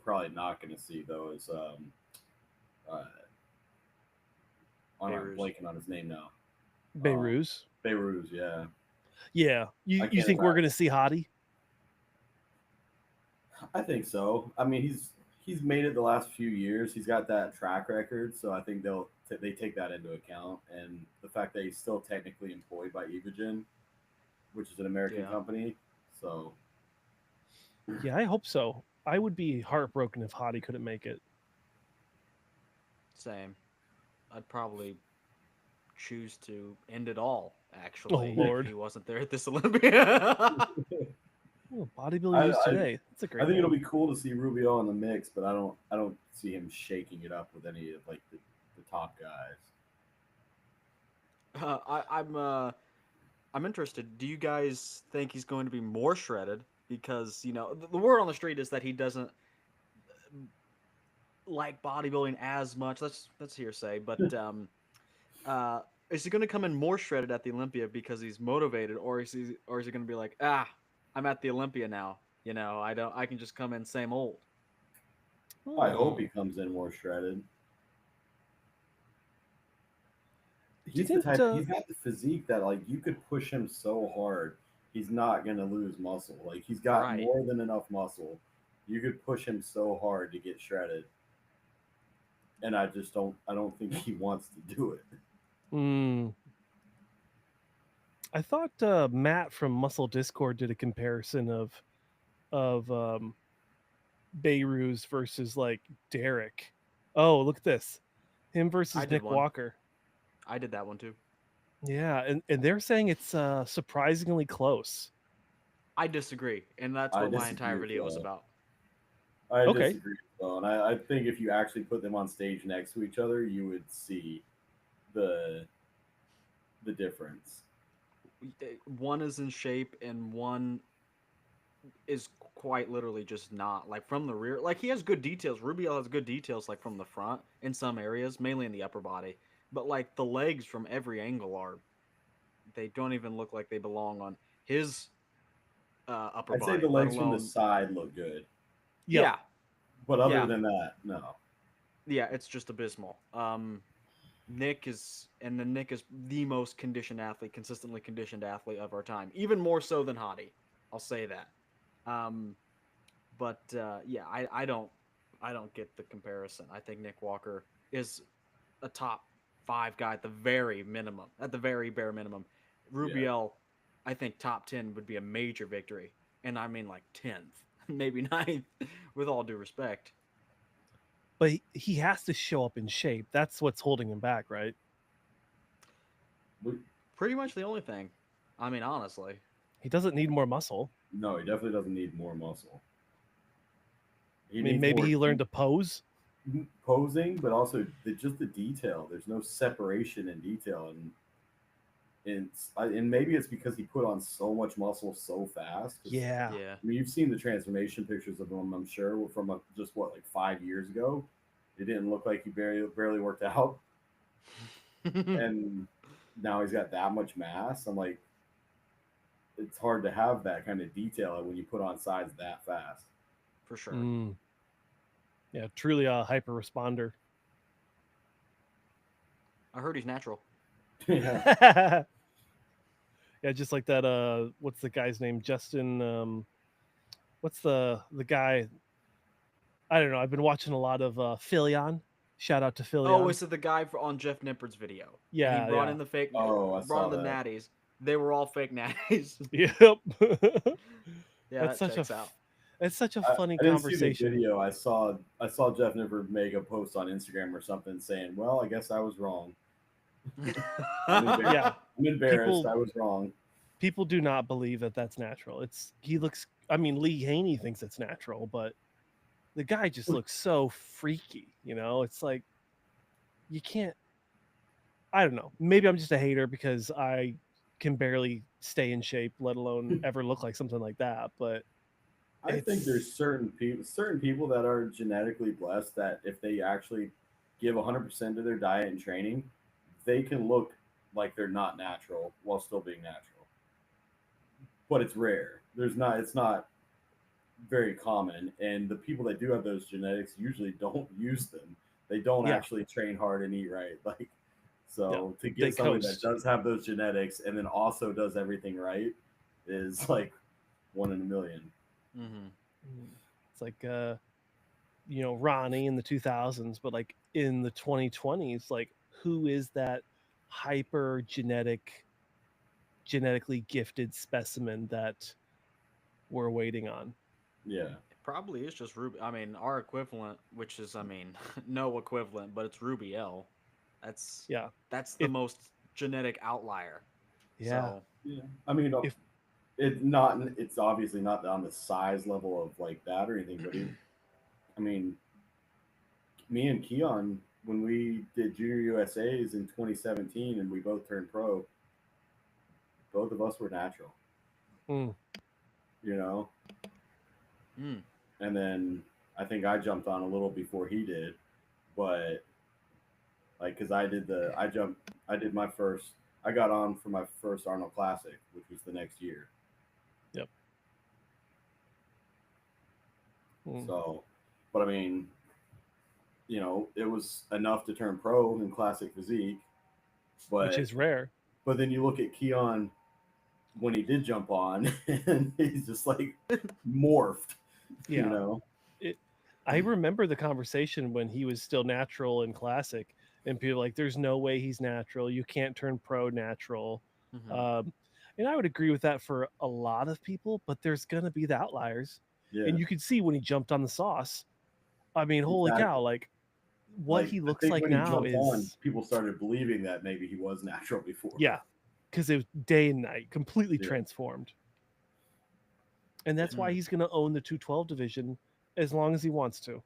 probably not going to see though is uh, I'm Beirut. blanking on his name now. Beirut. Beirut, yeah. Yeah. You I you can't think we're imagine. gonna see Hottie? I think so. I mean, he's made it the last few years. He's got that track record, so I think they take that into account, and the fact that he's still technically employed by Evogen, which is an American Yeah. company. So Yeah, I hope so. I would be heartbroken if Hottie couldn't make it. Same. I'd probably choose to end it all, Oh actually, if Lord. he wasn't there at this Olympia. Oh, bodybuilding I, news I today. That's a great I think it'll name. be cool to see Rubio in the mix, but I don't see him shaking it up with any of like the top guys. I'm interested. Do you guys think he's going to be more shredded? Because the word on the street is that he doesn't like bodybuilding as much. That's hearsay, but is he going to come in more shredded at the Olympia because he's motivated, or is he going to be like, I'm at the Olympia now. I can just come in same old. I hope Oh. he comes in more shredded. He's the Didn't type. He's got the physique that like you could push him so hard, he's not gonna lose muscle. Like he's got Right. more than enough muscle. You could push him so hard to get shredded, and I just don't. I don't think he wants to do it. mm, I thought Matt from Muscle Discord did a comparison of Beirut versus like Derek. Oh, look at this. Him I versus did Nick one. Walker. I did that one too. Yeah, and they're saying it's surprisingly close. I disagree, and that's I what my disagree entire as video was well. about. I Okay. disagree as well, and I think if you actually put them on stage next to each other, you would see the the difference. One is in shape, and one is quite literally just not. Like from the rear, like he has good details. Rubio has good details, like from the front in some areas, mainly in the upper body. But like the legs from every angle they don't even look like they belong on his upper I'd say body, the let legs from the alone. side look good, Yep. Yeah, but other yeah, than that, no. yeah. It's just abysmal. Nick is the most conditioned athlete, consistently conditioned athlete of our time, even more so than Hottie. I'll say that. Um, but yeah, I don't get the comparison. I think Nick Walker is a top 5 guy at the very minimum, at the very bare minimum. Yeah, Rubiel, I think top 10 would be a major victory, and I mean like 10th, maybe ninth, with all due respect. But he has to show up in shape. That's what's holding him back, right? we, Pretty much the only thing. I mean, honestly. He doesn't need more muscle. no, he definitely doesn't need more muscle. I He mean, needs maybe more he learned to pose. posing, but also just the detail. There's no separation in detail, and maybe it's because he put on so much muscle so fast. Yeah. Yeah. I mean, you've seen the transformation pictures of him, I'm sure, from just what like 5 years ago. It didn't look like he barely worked out, and now he's got that much mass. I'm like, it's hard to have that kind of detail when you put on size that fast. For sure. Mm. Yeah, truly a hyper responder. I heard he's natural. Yeah. Yeah, just like that. What's the guy's name? Justin. What's the guy? I don't know. I've been watching a lot of Philion. Shout out to Philion. Oh, is it the guy on Jeff Nippard's video? Yeah, And he brought yeah. in the fake. Oh, I brought saw in the that. natties. They were all fake natties. Yep. Yeah, That's that such checks out. It's such a I, funny I didn't see the conversation. video. I saw Jeff Nippard make a post on Instagram or something saying, "Well, I guess I was wrong. I'm embarrassed. Yeah, I'm embarrassed. people I was wrong." people do not believe that that's natural. He looks. I mean, Lee Haney thinks it's natural, but the guy just looks so freaky. It's like you can't. I don't know. Maybe I'm just a hater because I can barely stay in shape, let alone ever look like something like that. But I think there's it's certain people that are genetically blessed that if they actually give 100% to their diet and training, they can look like they're not natural while still being natural. But it's rare. It's not very common, and the people that do have those genetics usually don't use them. They don't yeah, actually train hard and eat right. Like, no, so to they get somebody that coast. does have those genetics and then also does everything right is like one in a million. Mm-hmm. It's like Ronnie in the 2000s, but like in the 2020s, like who is that hyper genetically gifted specimen that we're waiting on? Yeah. It probably is just Ruby. I mean, our equivalent, which is, I mean, no equivalent, but it's Ruby L. That's Yeah. that's the If most genetic outlier. yeah, So, Yeah. I mean, if it's obviously not on the size level of like that or anything, but I mean, me and Keon, when we did Junior USA's in 2017 and we both turned pro, both of us were natural, mm, you know? mm, And then I think I jumped on a little before he did, but like, cause I did my first, I got on for my first Arnold Classic, which was the next year. yep. Mm, So, but I mean, it was enough to turn pro in classic physique, which but is rare. then you look at Keon when he did jump on, and he's just like morphed, you Yeah. know. It I remember the conversation when he was still natural in classic and people like there's no way he's natural. You can't turn pro natural. mm-hmm. Um and I would agree with that for a lot of people, but there's going to be the outliers. Yeah, And you could see when he jumped on the sauce. I mean, holy cow, exactly. like what Like he I looks think like when he now jumped on, is people started believing that maybe he was natural before. yeah, cuz it was day and night, completely Yeah, transformed. And that's why Mm, he's going to own the 212 division as long as he wants to.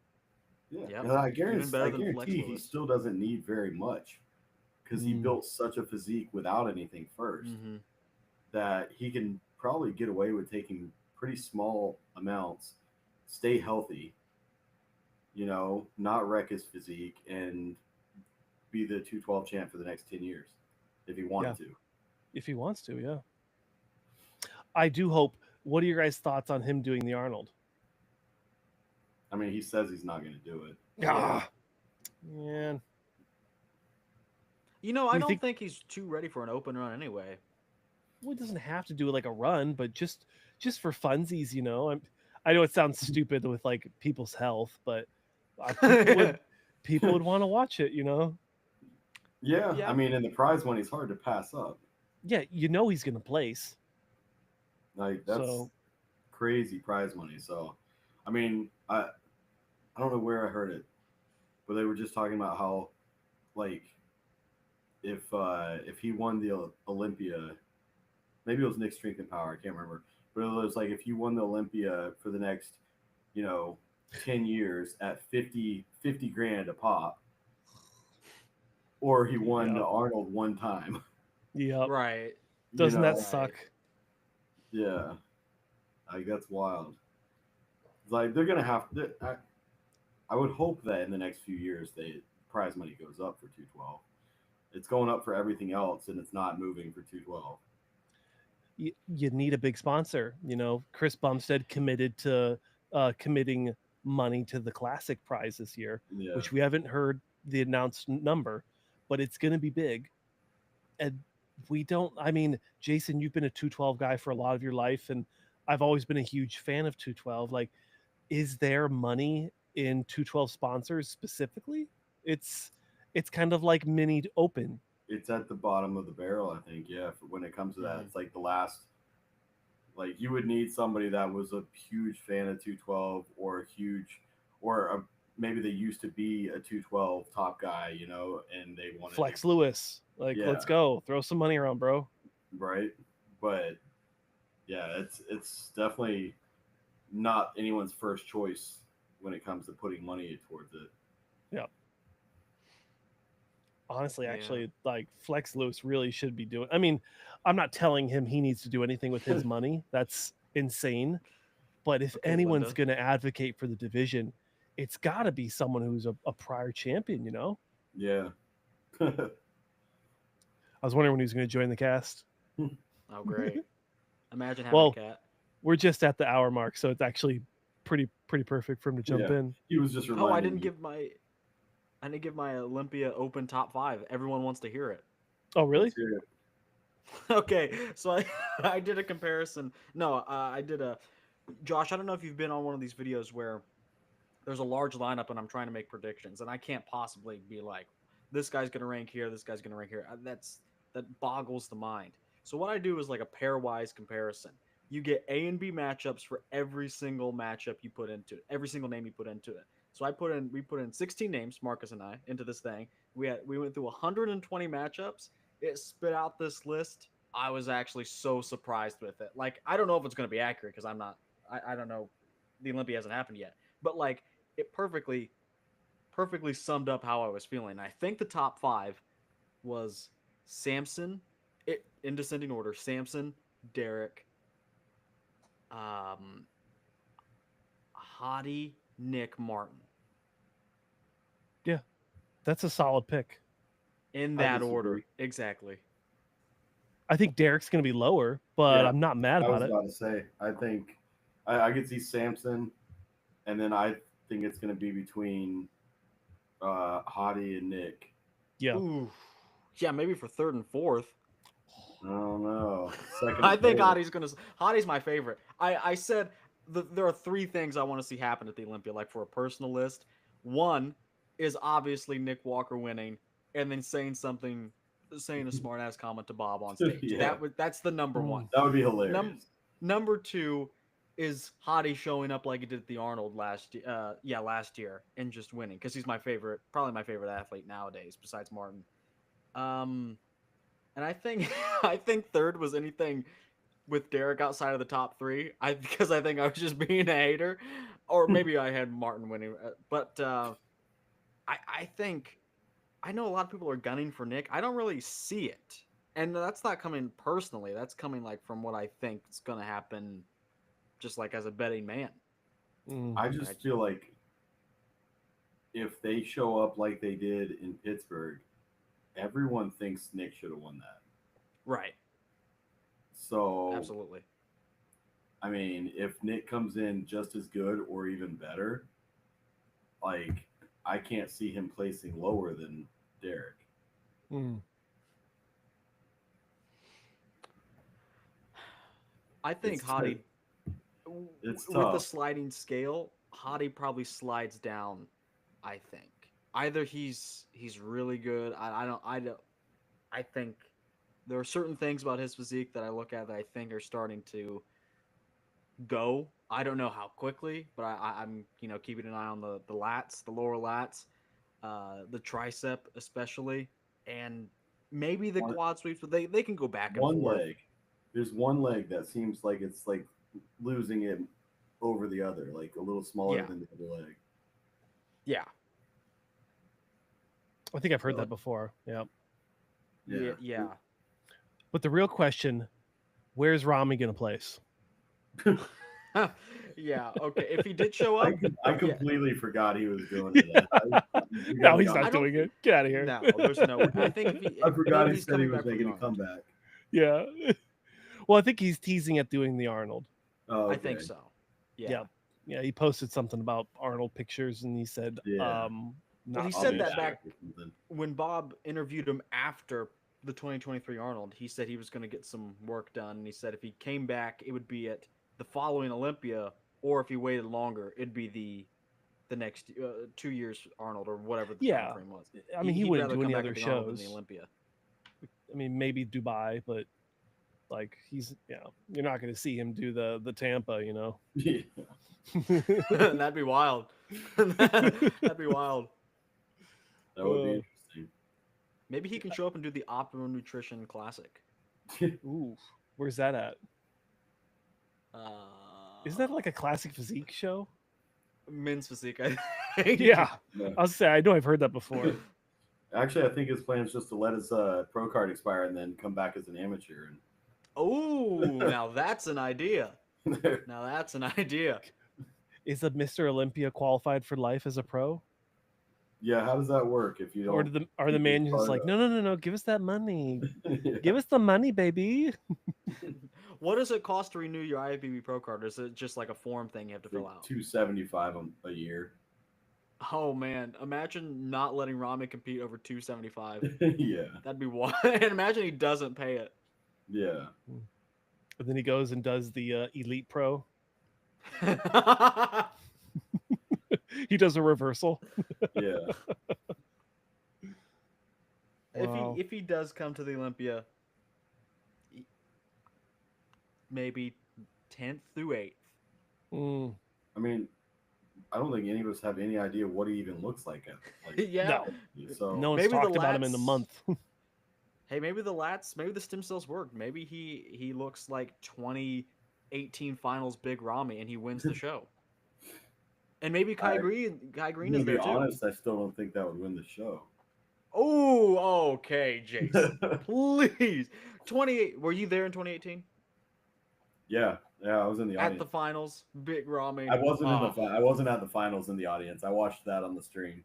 yeah. yep. And Even I better than Flex guarantee he Lewis. still doesn't need very much because he Mm, built such a physique without anything first Mm-hmm. that he can probably get away with taking pretty small amounts, stay healthy, not wreck his physique, and be the 212 champ for the next 10 years if he yeah, wanted to. if he wants to, yeah. I do hope. What are your guys' thoughts on him doing the Arnold? I mean, he says he's not going to do it. Ah, man. I We don't think think he's too ready for an open run anyway. well, he doesn't have to do like a run, but just for funsies, I know it sounds stupid with like people's health, but people would want to watch it. Yeah, I Yeah. mean, and the prize money's hard to pass up. Yeah, he's gonna place. Like that's So crazy prize money. So, I mean, I don't know where I heard it, but they were just talking about how like if he won the Olympia, maybe it was Nick Strength and Power, I can't remember, but it was like if you won the Olympia for the next, you know, 10 years at 50 grand a pop, or he won the yeah, Arnold one time, yep. Right. you Doesn't that know, suck? Right. yeah, like that's wild. Like they're gonna have to. I would hope that in the next few years, the prize money goes up for 212. It's going up for everything else, and it's not moving for 212. You need a big sponsor. Chris Bumstead committed to committing money to the classic prize this year, Yeah, which we haven't heard the announced number, but it's going to be big. And we don't. I mean, Jason, you've been a 212 guy for a lot of your life, and I've always been a huge fan of 212. Like, is there money in 212 sponsors specifically? It's kind of like mini open. it's at the bottom of the barrel. I think. Yeah, when it comes to that, Mm-hmm. it's like Like you would need somebody that was a huge fan of 212 or a huge, or maybe they used to be a 212 top guy, you know, and they wanted Flex to, Lewis. Like, yeah, let's go. Throw some money around, bro. right. But yeah, it's definitely not anyone's first choice when it comes to putting money towards it. Yeah. Honestly, Yeah. actually, like Flex Lewis really should be doing. I mean, I'm not telling him he needs to do anything with his money. That's insane. But if Okay, anyone's Linda. going to advocate for the division, it's got to be someone who's a prior champion, you know? Yeah. I was wondering when he was going to join the cast. Oh, great. Imagine having Well, a cat. we're just at the hour mark, so it's actually pretty perfect for him to jump Yeah. in. He was just Oh, reminding I didn't me. give my Olympia Open top 5. Everyone wants to hear it. Oh, really? Let's hear it. Okay, so I did a comparison. No, I did a Josh. I don't know if you've been on one of these videos where there's a large lineup and I'm trying to make predictions, and I can't possibly be like, this guy's gonna rank here, this guy's gonna rank here. That boggles the mind. So what I do is like a pairwise comparison. You get A and B matchups for every single matchup you put into it, every single name you put into it. So we put in 16 names, Marcus and I, into this thing. We went through 120 matchups. It spit out this list. I was actually so surprised with it. Like I don't know if it's going to be accurate because I don't know. The Olympia hasn't happened yet, but like it perfectly summed up how I was feeling. I think the top 5 was Samson, it in descending order: Samson, Derek, um, Hottie, Nick, Martin. Yeah, that's a solid pick. In I that disagree. order, exactly. I think Derek's going to be lower, but Yeah, I'm not mad I about was it. about to say. I think I could see Samson, and then I think it's going to be between Hottie and Nick. Yeah. Ooh, yeah, maybe for third and fourth. I don't know. Second I and think fourth. Hottie's my favorite. I said there are 3 things I want to see happen at the Olympia, like for a personal list. One is obviously Nick Walker winning, and then saying a smart ass comment to Bob on stage. Yeah. That's the number one. That would be hilarious. Number 2 is Hottie showing up like he did at the Arnold last year and just winning because he's probably my favorite athlete nowadays besides Martin. And I think I think third was anything with Derek outside of the top 3. Because I think I was just being a hater, or maybe I had Martin winning. But I think I know a lot of people are gunning for Nick. I don't really see it, and that's not coming personally. That's coming like from what I think is going to happen, just like as a betting man. I just feel like if they show up like they did in Pittsburgh, everyone thinks Nick should have won that. Right. So Absolutely. I mean, if Nick comes in just as good or even better, like I can't see him placing lower than Derek. I think It's Hottie, It's with the tough. sliding scale, Hottie probably slides down. I think either he's really good. I think there are certain things about his physique that I look at that I think are starting to go. I don't know how quickly, but I'm keeping an eye on the lats, the lower lats, the tricep especially, and maybe the One, quad sweeps. But they can go back and one forth. leg. There's one leg that seems like it's like losing it over the other, like a little smaller Yeah. than the other leg. Yeah. I think I've heard So, that before. Yeah. Yeah. But the real question, where's Rami going to place? Yeah. Okay. If he did show up, I completely forgot he was doing it. No, he's I not don't- doing it. Get out of here. no, there's no way. I think I forgot maybe he he's said he coming was back for the making a Arnold. comeback. Yeah. Well, I think he's teasing at doing the Arnold. Oh, okay. I think so. Yeah. Yeah. Yeah, he posted something about Arnold pictures and he said, Yeah. not he I'll said be that back back or something. when Bob interviewed him after the 2023 Arnold. He said he was going to get some work done, and he said if he came back, it would be at the following Olympia, or if he waited longer, it'd be the next 2 years Arnold or whatever the Yeah. time frame was. I mean, he He'd wouldn't rather do come any back other at the Arnold than the shows. Olympia. I mean, maybe Dubai, but Like he's, you're not going to see him do the Tampa, Yeah. That'd be wild. That'd be wild. That would be Uh, interesting. Maybe he can show up and do the Optimum Nutrition Classic. Ooh, where's that at? Isn't that like a classic physique show? Men's physique? I think. Yeah, Yeah. I was say I know I've heard that before. Actually, I think his plan is just to let his pro card expire and then come back as an amateur. Oh, now that's an idea. And Now that's an idea. Is a Mr. Olympia qualified for life as a pro? yeah, how does that work if you don't? Or are the keep man his just card like, up? no, give us that money. Yeah. Give us the money, baby. What does it cost to renew your IFBB Pro card? Is it just like a form thing you have to fill out? $275 a year. Oh man, imagine not letting Rami compete over 275. Yeah, That'd be wild. And imagine he doesn't pay it. yeah. And then he goes and does the Elite Pro. He does a reversal. Yeah. Wow. If he does come to the Olympia, maybe 10th through 8th. Mm, I mean, I don't think any of us have any idea what he even looks like. Yeah. No. So no one's maybe the talked about him in a lats- month. Hey, maybe the stem cells work. Maybe he looks like 2018 finals Big Rami and he wins the show. And maybe Kai Green to is be there too. honest, I still don't think that would win the show. Oh, okay, Jason. Please. 28. Were you there in 2018? Yeah, I was in the At audience. the finals, Big Rami. I wasn't in Oh. the. I wasn't at the finals in the audience. I watched that on the stream.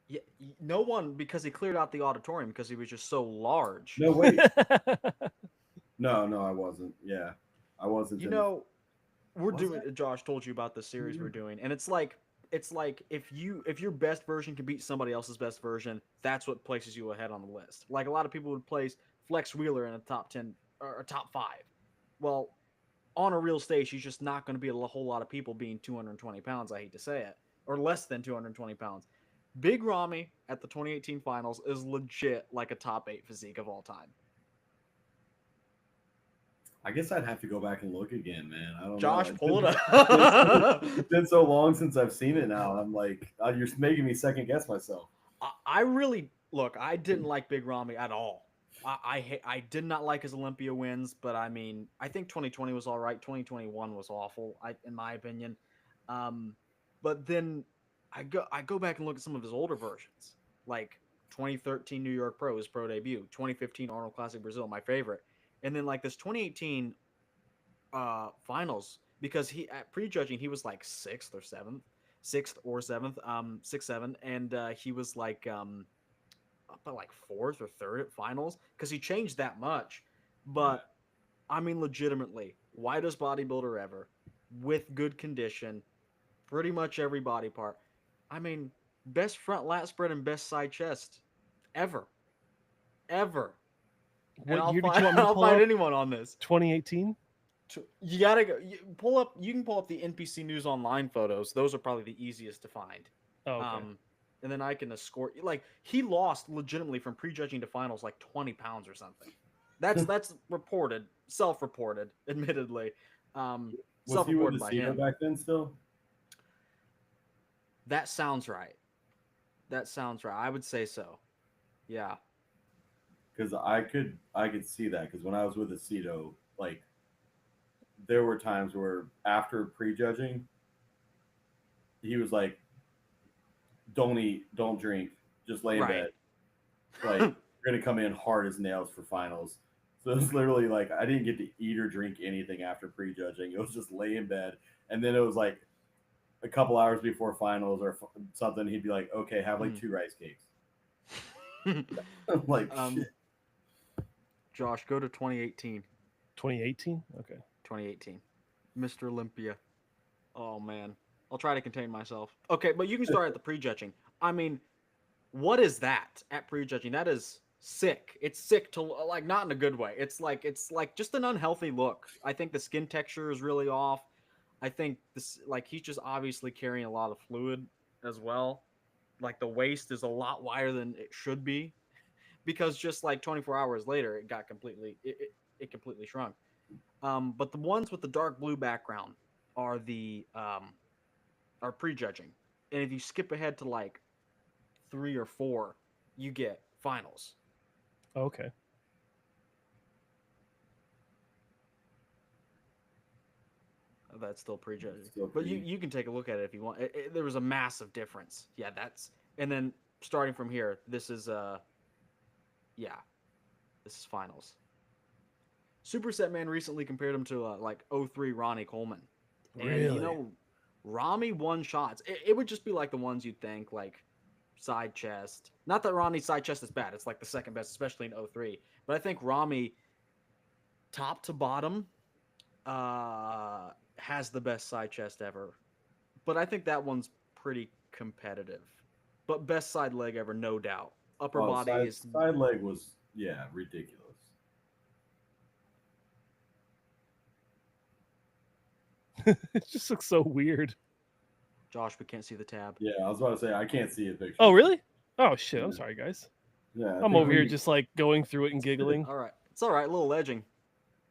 Yeah, no one, because he cleared out the auditorium because he was just so large. No, wait. No, I wasn't. Yeah, I wasn't. You in know, we're Was doing. Josh told you about the series we're doing, and it's like if your best version can beat somebody else's best version, that's what places you ahead on the list. Like a lot of people would place Flex Wheeler in a top 10 or a top 5. Well, on a real stage, he's just not going to be a whole lot of people being 220 pounds. I hate to say it, or less than 220 pounds. Big Rami at the 2018 finals is legit like a top 8 physique of all time. I guess I'd have to go back and look again, man. I don't Josh, know. pull it up. It's been so long since I've seen it now. I'm like, you're making me second guess myself. I really look. I didn't like Big Rami at all. I did not like his Olympia wins, but I mean, I think 2020 was all right. 2021 was awful, in my opinion. But then I go back and look at some of his older versions, like 2013 New York Pro, his pro debut, 2015 Arnold Classic Brazil, my favorite, and then like this 2018 finals, because he at prejudging he was like sixth or seventh, and he was like up at like 4th or 3rd at finals because he changed that much. But I mean, legitimately, widest bodybuilder ever, with good condition, pretty much every body part. I mean, best front lat spread and best side chest ever. And What year did you want me to I'll pull fight up? anyone on this. 2018. You gotta go. You can pull up the NPC News Online photos. Those are probably the easiest to find. Oh, okay. And then I can escort. Like he lost legitimately from prejudging to finals like 20 pounds or something. That's reported, self-reported, admittedly. Was he with Self-reported the by Cena him. back then still? That sounds right. I would say so. Yeah. Because I could see that, because when I was with Aceto, like there were times where after prejudging, he was like, "Don't eat, don't drink, just lay in Right. bed. Like you're gonna come in hard as nails for finals." So it's literally like I didn't get to eat or drink anything after prejudging. It was just lay in bed, and then it was like a couple hours before finals or something. He'd be like, "Okay, have like 2 rice cakes." I'm like, shit. Josh, go to 2018. 2018. Okay. 2018. Mr. Olympia. Oh man. I'll try to contain myself. Okay, but you can start at the prejudging. I mean, what is that at prejudging? That is sick. It's sick to like, not in a good way. It's like just an unhealthy look. I think the skin texture is really off. I think this, like, he's just obviously carrying a lot of fluid as well. Like the waist is a lot wider than it should be, because just like 24 hours later, it got completely. it completely shrunk. But the ones with the dark blue background are the are prejudging, and if you skip ahead to like 3 or 4, you get finals. Okay. That's still prejudging, Still but you pretty. you can take a look at it if you want. There was a massive difference. Yeah, that's and then starting from here, this is yeah, this is finals. Superset Man recently compared him to like '03 Ronnie Coleman, and Really? Rami won shots. It would just be like the ones you'd think like side chest. Not that Ronnie's side chest is bad. It's like the second best, especially in '03. But I think Rami, top to bottom, has the best side chest ever. But I think that one's pretty competitive. But best side leg ever, no doubt. Upper Oh, body is side leg was ridiculous. It just looks so weird. Josh. We can't see the tab. Yeah, I was about to say I can't see a picture. Oh, really? Oh shit! I'm Yeah. sorry, guys. Yeah, I I'm think over here we- just like going through it and giggling. All right, it's all right. A little edging.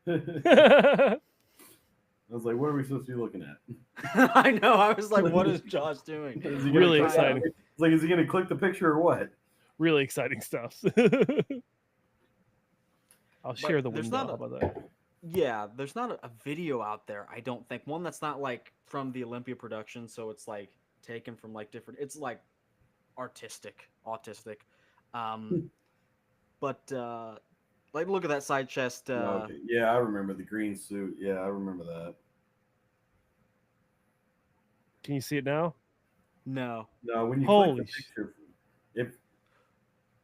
I was like, what are we supposed to be looking at? I know. I was like, what is Josh doing? Is he gonna Really click- exciting. It's like, is he gonna click the picture or what? Really exciting stuff. I'll share the there's window. not How a- about that? Yeah, there's not a video out there. I don't think one that's not like from the Olympia production, so it's like taken from like different. It's like autistic. But like look at that side chest. Okay. Yeah, I remember the green suit. Yeah, I remember that. Can you see it now? No. No, when you Holy click the picture, if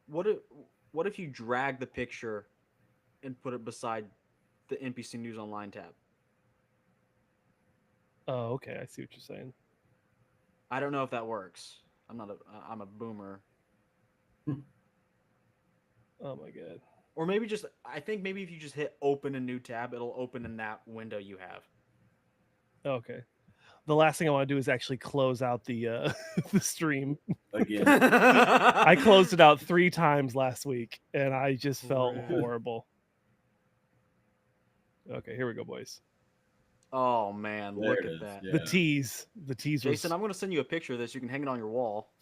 What if you drag the picture and put it beside the NPC News Online tab? Oh, okay. I see what you're saying. I don't know if that works. I'm a boomer. Oh my god. Or maybe just I think maybe if you just hit open a new tab, it'll open in that window you have. Okay. The last thing I want to do is actually close out the the stream. again, I closed it out 3 times last week, and I just felt Rude. horrible. Okay, here we go, boys. Oh man, There look it at is, that. yeah. The tease. The tease Jason, was. I'm gonna send you a picture of this. You can hang it on your wall.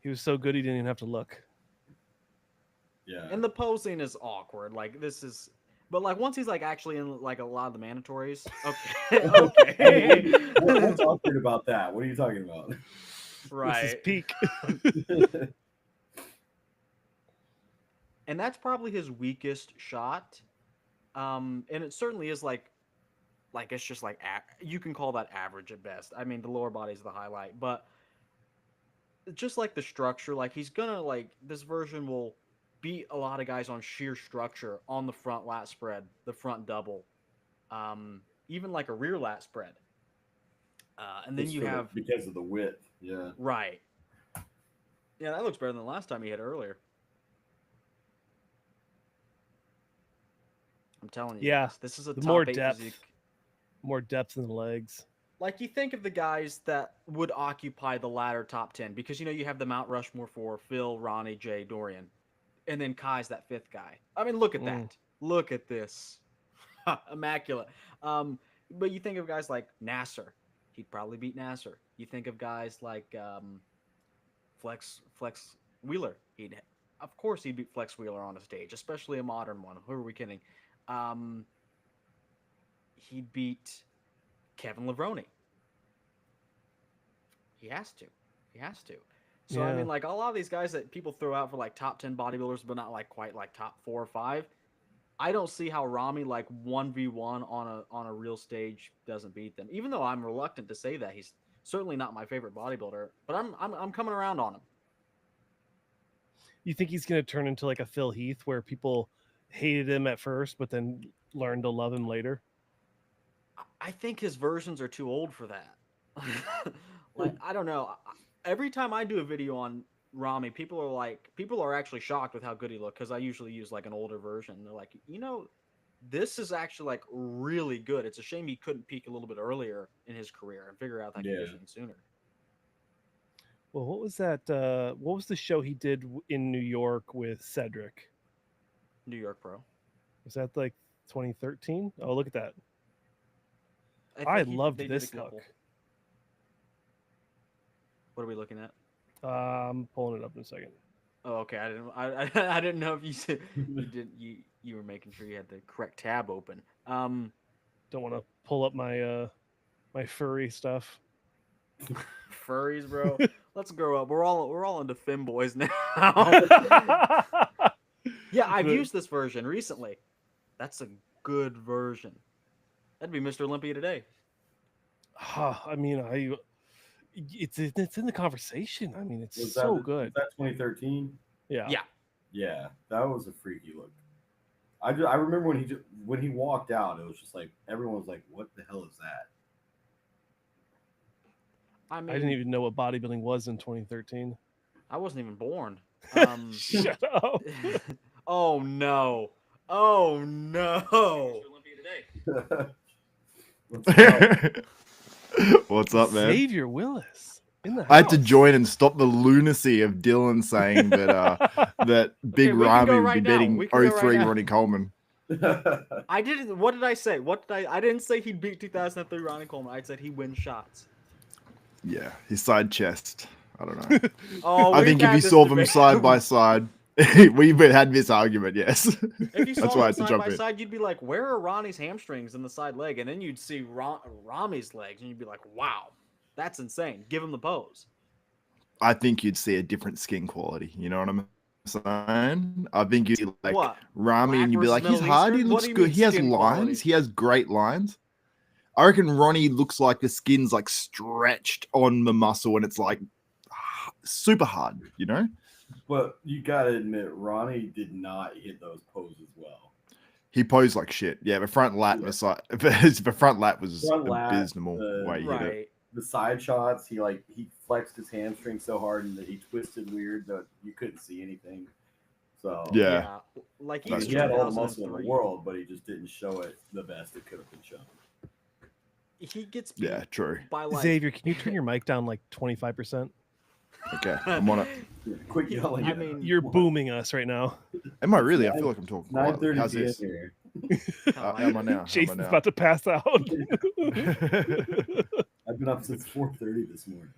He was so good he didn't even have to look. yeah. And the posing is awkward. Like this is but like once he's like actually in like a lot of the mandatories. Okay. Okay. What's awkward about that? What are you talking about? This is Right. peak. And that's probably his weakest shot. And it certainly is like it's just like you can call that average at best. I mean, the lower body's the highlight, but just like the structure, like he's gonna like this version will beat a lot of guys on sheer structure on the front lat spread, the front double, even like a rear lat spread. And then Just you for the- have because of the width. Yeah. right. Yeah, that looks better than the last time he hit earlier. I'm telling you, Yeah, guys, this is a the top more 8 depth. physique. More depth in the legs. Like you think of the guys that would occupy the latter top 10 because you have the Mount Rushmore for Phil, Ronnie, Jay, Dorian, and then Kai's that 5th guy. I mean, look at that. Look at this. Immaculate. But you think of guys like Nasser. He'd probably beat Nasser. You think of guys like Flex Wheeler. Of course he'd beat Flex Wheeler on a stage, especially a modern one. Who are we kidding? He'd beat Kevin Levrone. He has to. So I Yeah. mean, like a lot of these guys that people throw out for like top 10 bodybuilders, but not like quite like top 4 or 5. I don't see how Rami like 1v1 on a real stage doesn't beat them. Even though I'm reluctant to say that, he's certainly not my favorite bodybuilder. But I'm coming around on him. You think he's going to turn into like a Phil Heath where people hated him at first, but then learned to love him later? I think his versions are too old for that. Like I don't know. Every time I do a video on Rami, people are actually shocked with how good he looked because I usually use like an older version. They're like, this is actually like really good. It's a shame he couldn't peak a little bit earlier in his career and figure out that Yeah. conditioning sooner. Well, what was that? What was the show he did in New York with Cedric? New York Pro. Was that like 2013? Oh, look at that! think I he- loved they did a this couple. look. What are we looking at? I'm pulling it up in a second. Oh, okay. I didn't know if you said you were making sure you had the correct tab open. Don't want to pull up my my furry stuff. Furries, bro. Let's grow up. We're all into femboys now. Yeah, I've Good. used this version recently. That's a good version. That'd be Mr. Olympia today. I mean, it's in the conversation. I mean, it's Was so was good. that 2013? Yeah. Yeah. Yeah, that was a freaky look. I remember when he walked out, it was just like everyone was like, "What the hell is that?" I mean, I didn't even know what bodybuilding was in 2013. I wasn't even born. Shut up. Oh no. Oh no. What's up? What's up, man? Xavier Willis in the house. I had to join and stop the lunacy of Dylan saying that that Big we can Ramy go would right be now. beating We can go 03 right now. Ronnie Coleman. I didn't. What did I say? I didn't say he'd beat 2003 Ronnie Coleman. I said he wins shots. Yeah, his side chest. I don't know. Oh, I we've think if had you this saw them debate. side by side, we've had this argument. Yes, If you saw that's them why I had to side jump by in. side, you'd be like, "Where are Ronnie's hamstrings in the side leg?" And then you'd see Rami's legs, and you'd be like, "Wow, that's insane." Give him the pose. I think you'd see a different skin quality. You know what I'm saying? I think you'd see like What? Ramy, and you'd be Black like, his versus hard, Middle he Eastern? What looks do you good. mean He has skin lines. quality? He has great lines. I reckon Ronnie looks like the skin's like stretched on the muscle, and it's like super hard. You know? But you gotta admit, Ronnie did not hit those poses well. He posed like shit. Yeah, the front lat, Yeah. the front lat was Front lat, abysmal. the- way he hit it. Right. The side shots, he flexed his hamstring so hard and that he twisted weird that you couldn't see anything. So Yeah. Like That's even he had all the muscle in 2003, the world, but he just didn't show it the best it could have been shown. He gets beat Yeah, true. by like Xavier, can you turn your mic down like 25%? Okay, I'm on it. Yeah, quick yelling. I at mean, him. You're booming us right now. Am I really? I feel like I'm talking quietly. 9:30 How's p.m. this? here. How am I now? How am I Jason's now? about to pass out. I've been up since 4:30 this morning.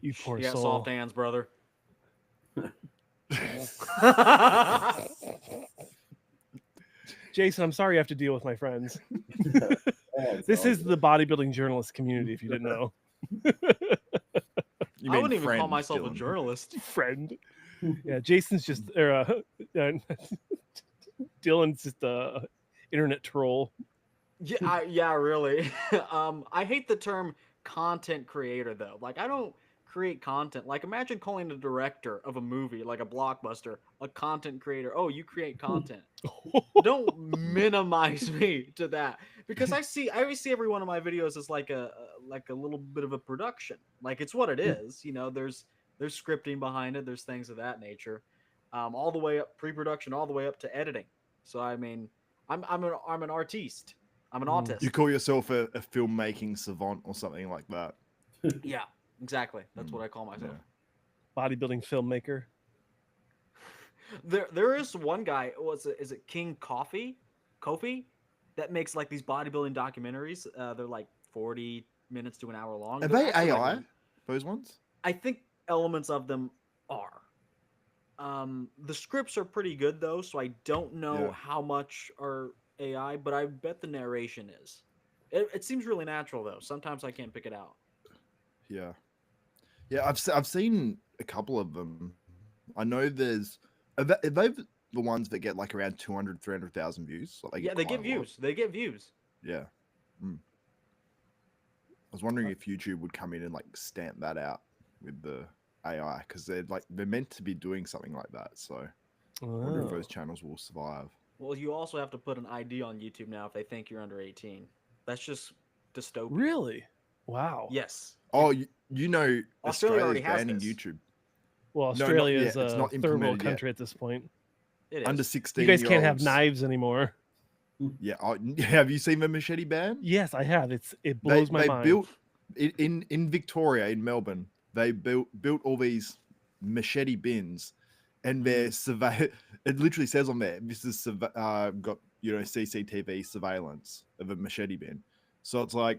You poor you got soul. soft hands, brother. Jason, I'm sorry you have to deal with my friends. Yeah, it's This all is good. the bodybuilding journalist community, if you didn't know. You I mean wouldn't even call friends, myself a Dylan. journalist. Friend. Yeah, Jason's just Dylan's just a internet troll. Yeah, really. I hate the term content creator though. Like I don't create content. Like imagine calling the director of a movie, like a blockbuster, a content creator. Oh, you create content. Don't minimize me to that because I always see every one of my videos as like a little bit of a production. Like it's what it is. You know, there's scripting behind it. There's things of that nature. All the way up pre-production, all the way up to editing. So I mean, I'm an artiste. I'm an Mm. autist. You call yourself a filmmaking savant or something like that. Yeah, exactly. That's Mm, what I call myself. Yeah. Bodybuilding filmmaker. There is one guy. Is it King Kofi, that makes like these bodybuilding documentaries. They're like 40 minutes to an hour long. Are They're they actually, like, AI? Those ones? I think elements of them are. The scripts are pretty good though, so I don't know Yeah. how much are AI, but I bet the narration is. It seems really natural though. Sometimes I can't pick it out. Yeah. Yeah, I've seen a couple of them. I know there's are they the ones that get like around 200, 300,000 views? Like Yeah, they get quite a lot. views. They get views. Yeah. Mm. I was wondering if YouTube would come in and like stamp that out with the AI because they're meant to be doing something like that. So I wonder if Oh. those channels will survive. Well, you also have to put an ID on YouTube now if they think you're under 18. That's just dystopian. Really? Wow. Yes. Oh, you know, Australia already Australia's has banning this. YouTube. Well, No, not Australia yet. is It's a not third world implemented yet. country at this point. It is. Under 16. You guys can't have year olds- knives anymore. Yeah. Have you seen the machete ban? Yes, I have. It blows my they mind. built in Victoria, in Melbourne. they built all these machete bins, and they're It literally says on there, this is got CCTV surveillance of a machete bin. So it's like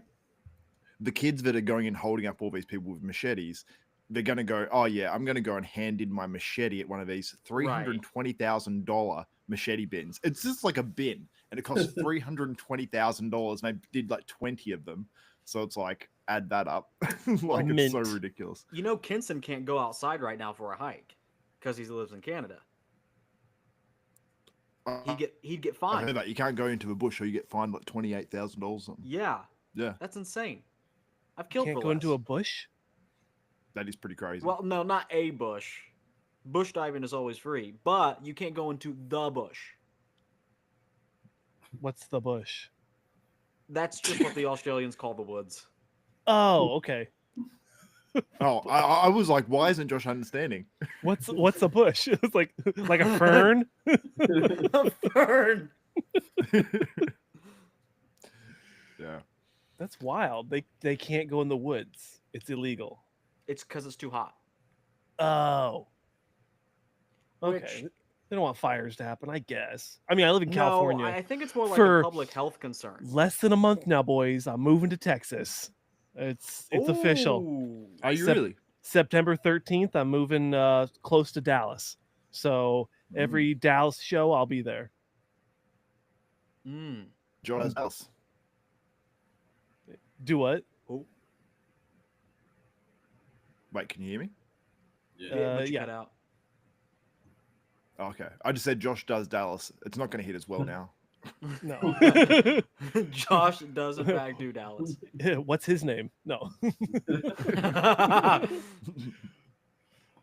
the kids that are going and holding up all these people with machetes, they're going to go, oh yeah, I'm going to go and hand in my machete at one of these $320,000 machete bins. It's just like a bin, and it costs $320,000. And they did like 20 of them. So it's like, add that up. Like, it's so Mint. ridiculous. You know, Kinson can't go outside right now for a hike because he lives in Canada. He'd get I fined. heard that you can't go into the bush or you get fined like $28,000 something. Yeah, Yeah, that's insane. I've killed Can't for go into a less. bush. that is pretty crazy. Well, no, not a bush. Bush diving is always free, but you can't go into the bush. What's the bush? That's just what the Australians call the woods. Oh, okay. Oh, I was like, why isn't Josh understanding? What's a bush? It's like a fern. A fern. Yeah. That's wild. They can't go in the woods. It's illegal. It's because it's too hot. Oh. Okay. Which- They don't want fires to happen, I guess. I mean, I live in No, California. I think it's more like For a public health concern. Less than a month now, boys. I'm moving to Texas. It's official. Ooh. Are you Sep- really? September 13th, I'm moving close to Dallas. So every Dallas show, I'll be there. Mm. Josh Dallas. Do what? Oh, Wait, can you hear me? Yeah. yeah, but you yeah. cut out. Oh, okay. I just said Josh does Dallas. It's not going to hit as well now. No. Josh does in fact do Dallas. What's his name? No.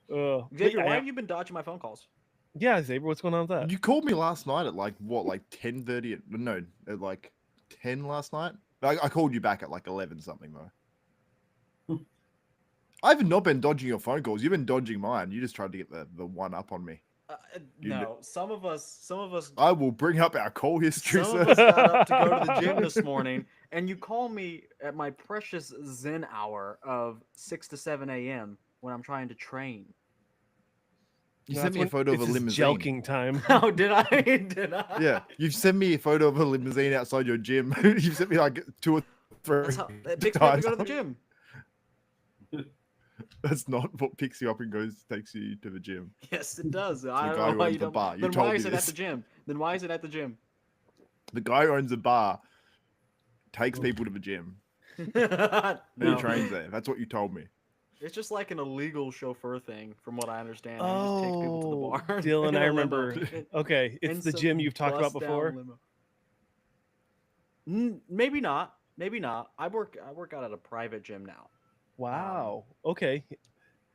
Xavier, why have you been dodging my phone calls? Yeah, Xavier, what's going on with that? You called me last night at like what, like 10:30? No, at like 10 last night. I called you back at like 11 something though. I've not been dodging your phone calls. You've been dodging mine. You just tried to get the one up on me. You No, some of us I will bring up our call history, Some of sir. us got up to go to the gym this morning, and you call me at my precious Zen hour of 6 to 7 a.m. when I'm trying to train. You No, sent that's me a when- photo of it's a his limousine. Jelking time. Oh, did I? Did I? Yeah, you've sent me a photo of a limousine outside your gym. You've sent me like 2 or 3 That's how it makes me have to times. go to the gym. That's not what picks you up and takes you to the gym. Yes, it does. the I guy don't know who why owns you the don't. bar. You Then told why me is it this. at the gym? Then why is it at the gym? The guy who owns the bar takes people to the gym. And No. he trains there. That's what you told me. It's just like an illegal chauffeur thing, from what I understand. He just takes people to the Oh, bar. Dylan, in I a limo. remember. Okay, it's In the some gym you've talked about bust-down before. limo. Maybe not. Maybe not. I work out at a private gym now. Wow. Okay.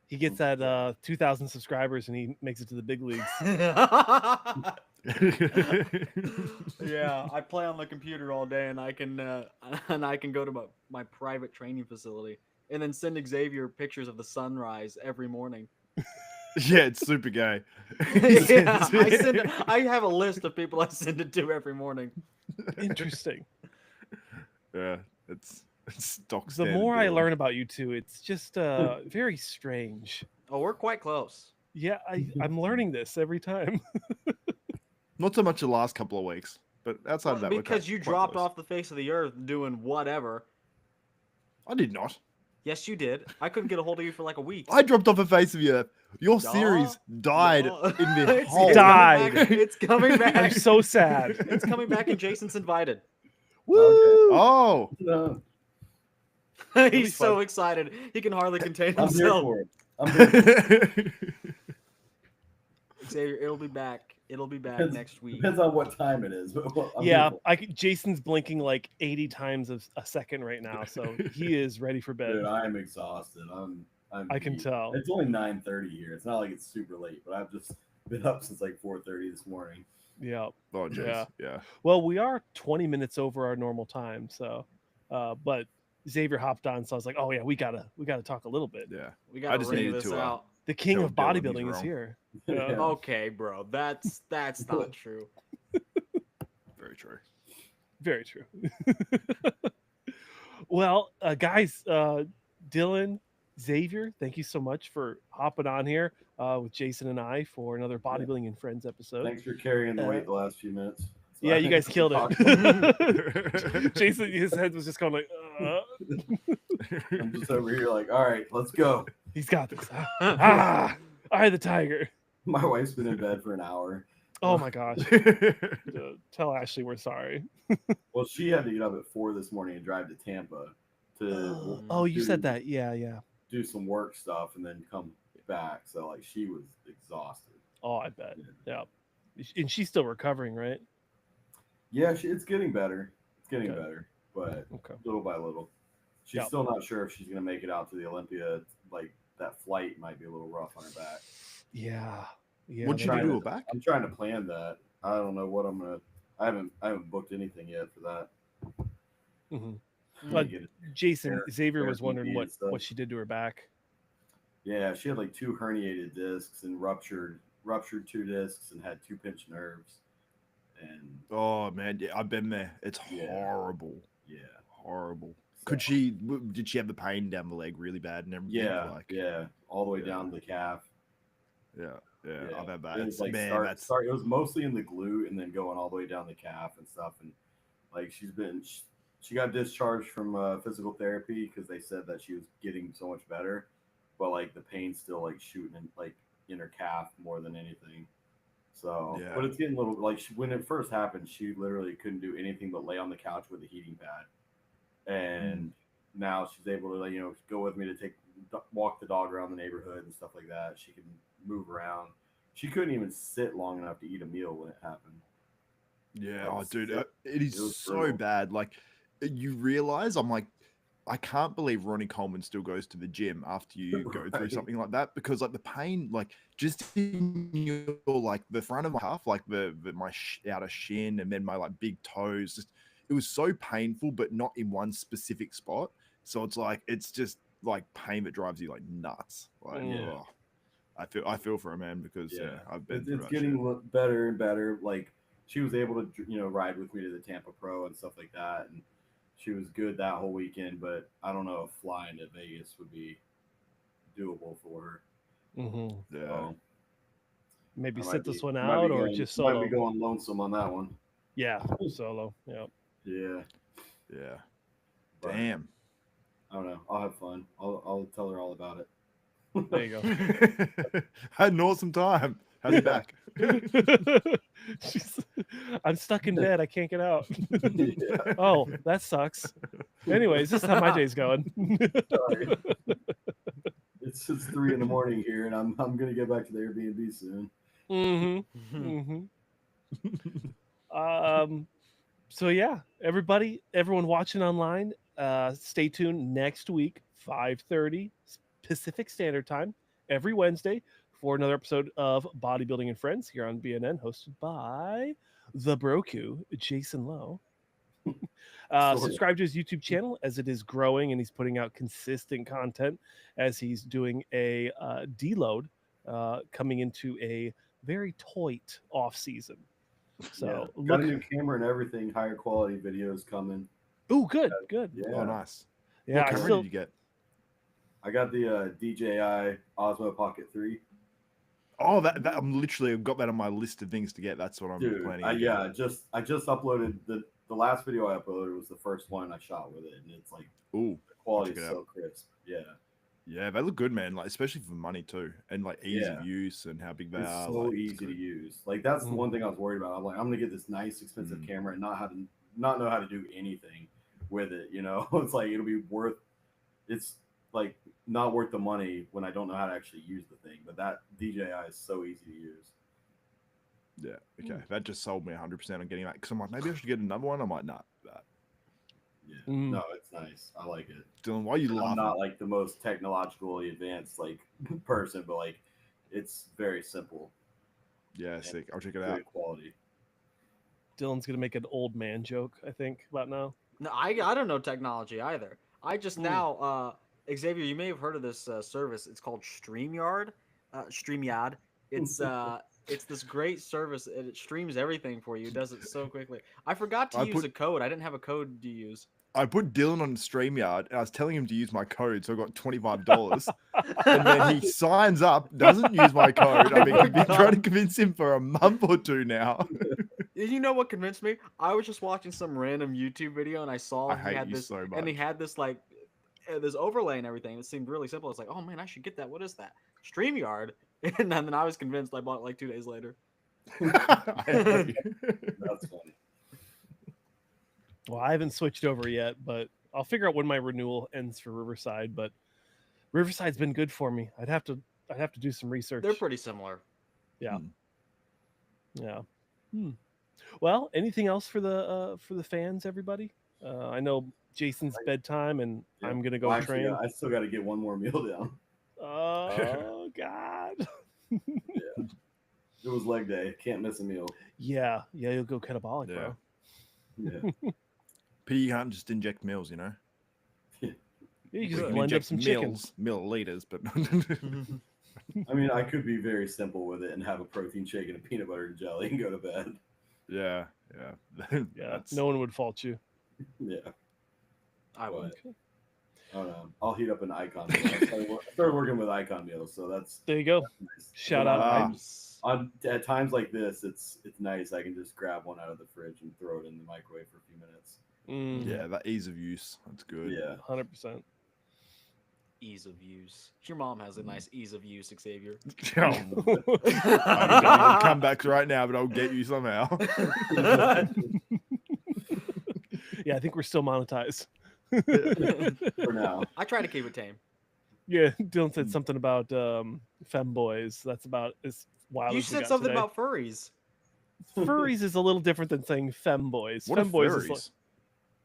He gets that 2,000 subscribers and he makes it to the big leagues. Yeah, I play on the computer all day, and I can go to my private training facility, and then send Xavier pictures of the sunrise every morning. Yeah, it's super gay. Yeah, I have a list of people I send it to every morning. Interesting. Yeah, it's stock The standard more I Dylan. learn about you two, it's just very strange. Oh, we're quite close. Yeah, I'm learning this every time. Not so much the last couple of weeks, but outside of that, we're Because quite- you quite dropped close. off the face of the earth doing whatever. I did not. Yes, you did. I couldn't get a hold of you for like a week. I dropped off the face of the earth. Your Duh. series died Duh. in the It's hole. coming Died. back. It's coming back. I'm so sad. It's coming back, and Jason's invited. Woo! Oh, No, be He's so fun. excited. He can hardly contain I'm here himself. for it. I'm here for it. Xavier, it'll be back. It'll be back Depends- next week. Depends on what time it is. But I'm here Yeah, for it. Jason's blinking like 80 times a second right now, so he is ready for bed. Dude, I am exhausted. I can beat. tell. It's only 9:30 here. It's not like it's super late, but I've just been up since like 4:30 this morning. Yeah. oh, jeez. Yeah. Yeah. Well, we are 20 minutes over our normal time, so but Xavier hopped on, so I was like, oh yeah, we gotta talk a little bit. Yeah. We gotta just ring needed this to, out. The king Tell of Dylan he's bodybuilding is wrong. here. Yeah. Okay, bro. That's not true. Very true. Very true. Well, guys, Dylan, Xavier, thank you so much for hopping on here with Jason and I for another Bodybuilding and Friends episode. Thanks for carrying the Uh, weight the last few minutes. Yeah, you guys killed Talk- it. Jason, his head was just going like, I'm just over here like, all right, let's go. he's got this. I the tiger. My wife's been in bed for an hour. Oh my gosh. Tell Ashley we're sorry. Well, she had to get up at 4 this morning and drive to Tampa to Oh, you said do- that. Yeah. do some work stuff and then come back. So like she was exhausted. Oh, I bet. Yeah. And she's still recovering, right? Yeah, it's getting better. It's getting Good. better, but Okay. little by little. She's Yep. still not sure if she's gonna make it out to the Olympia. Like that flight might be a little rough on her back. Yeah. What'd you that's- do back? I'm trying to plan that. I don't know what I'm gonna. I haven't booked anything yet for that. Mhm. I'm But- gonna get it. Jason, Air- Xavier was Airbnb wondering and what stuff. she did to her back. Yeah, she had like 2 herniated discs and ruptured 2 discs and had 2 pinched nerves. And Oh man, yeah, I've been there. It's Yeah. horrible, yeah, horrible. so- Did she have the pain down the leg really bad and everything? yeah, all the way Yeah. down to the calf. yeah. Yeah. I've had that. It was like Man, it was mostly in the glute and then going all the way down the calf and stuff. And like she got discharged from physical therapy because they said that she was getting so much better, but like the pain's still like shooting in her calf more than anything. So, Yeah. but it's getting a little like when it first happened, she literally couldn't do anything but lay on the couch with a heating pad, and now she's able to like, go with me to walk the dog around the neighborhood and stuff like that. She can move around. She couldn't even sit long enough to eat a meal when it happened. Yeah, Like, oh, dude, it- it is it was so brutal. bad. Like, you realize, I'm like, I can't believe Ronnie Coleman still goes to the gym after you go through Right. something like that, because like the pain, like just in your like the front of my calf, like my outer shin, and then my like big toes, just it was so painful, but not in one specific spot. So it's just like pain that drives you like nuts. Like, Yeah. oh, I feel for a man because yeah, I've been through It's that getting shit. better and better. Like she was able to ride with me to the Tampa Pro and stuff like that, and she was good that whole weekend. But I don't know if flying to Vegas would be doable for her. Hmm. Yeah. So, Maybe I might sit this be- one might be out or going- just might solo. be going lonesome on that one. Yeah, solo. Yeah. Yeah, Yeah. but Damn. I don't know. I'll have fun. I'll tell her all about it. There you Had an awesome time. How's your back? go. I'm stuck in bed. I can't get out. Yeah. Oh, that sucks. Anyways, this is how my day's going. Sorry. It's 3 a.m. here, and I'm gonna get back to the Airbnb soon. Mm-hmm. So yeah, everyone watching online, stay tuned next week, 5:30 Pacific Standard Time, every Wednesday for another episode of Bodybuilding and Friends here on BNN, hosted by the Broku, Jason Lowe. Sorta. Subscribe to his YouTube channel as it is growing, and he's putting out consistent content as he's doing a deload coming into a very tight off season. So Yeah. Got a look, new camera and everything. Higher quality videos coming. oh, good. Yeah, Oh, nice. Yeah, What I camera still did you get? I got the DJI Osmo Pocket 3. Oh, that I've got that on my list of things to get. That's what I'm Dude, planning. I to get. just uploaded the last video I uploaded was the first one I shot with it, and it's like Ooh, the quality check is it so crisp. Yeah, yeah, they look good, man. Like especially for money too, and like ease Yeah. of use and how big they it's are. so like, it's easy to good. use. Like that's the Mhm. one thing I was worried about. I'm like, I'm gonna get this nice, expensive Mhm. camera and not know how to do anything with it. It's like it'll be it's like not worth the money when I don't know how to actually use the thing. But that DJI is so easy to use. Yeah, okay, that just sold me 100% on getting that because I'm like maybe I should get another one. I'm like, nah, that. Yeah, Mm. no, it's nice. I like it. Dylan, why are you I'm laughing? not like the most technologically advanced like person, but like it's very simple, Yeah, sick. I'll check it good out. quality. Dylan's gonna make an old man joke, I think, about now. No, I don't know technology either. I just now, Xavier, you may have heard of this service. It's called StreamYard. StreamYard. It's this great service, and it streams everything for you. It does it so quickly. I forgot to I use put- a code. I didn't have a code to use. I put Dylan on StreamYard and I was telling him to use my code, so I got $25. And then he signs up, doesn't use my code. I mean, I've been trying to convince him for a month or two now. You know what convinced me? I was just watching some random YouTube video and I saw I he hate had you this, so and he much. had this like this overlay and everything. It seemed really simple. It's like, oh man, I should get that. What is that? StreamYard. And then I was convinced. I bought it like 2 days later. I hate you. That's funny. Well, I haven't switched over yet, but I'll figure out when my renewal ends for Riverside. But Riverside's been good for me. I'd have to do some research. They're pretty similar. Yeah. Well, anything else for the fans, everybody? I know Jason's bedtime, and Yeah. I'm gonna go Well, actually, train. I still got to get one more meal down. Oh God. It was leg day. Can't miss a meal. Yeah, you'll go catabolic, Yeah. bro. Yeah. P, you can't just inject meals, you know? Yeah, you You just can blend up inject some chicken. milliliters, but I mean, I could be very simple with it and have a protein shake and a peanut butter and jelly and go to bed. yeah. Yeah, That's- no one would fault you. Yeah. I would. But, I don't know. I'll heat up an icon meal. I started working with icon meals, so that's There you go. nice. Shout And out. at times like this, it's nice. I can just grab one out of the fridge and throw it in the microwave for a few minutes. Yeah, that ease of use. That's good. Yeah. 100%. Ease of use. Your mom has a nice ease of use, Xavier. I'll come back right now, but I'll get you somehow. Yeah, I think we're still monetized. For now. I try to keep it tame. Yeah, Dylan said something about femboys. That's about as wild You as we said got something today. about furries. Furries is a little different than saying femboys. What are Femboys is furries? like,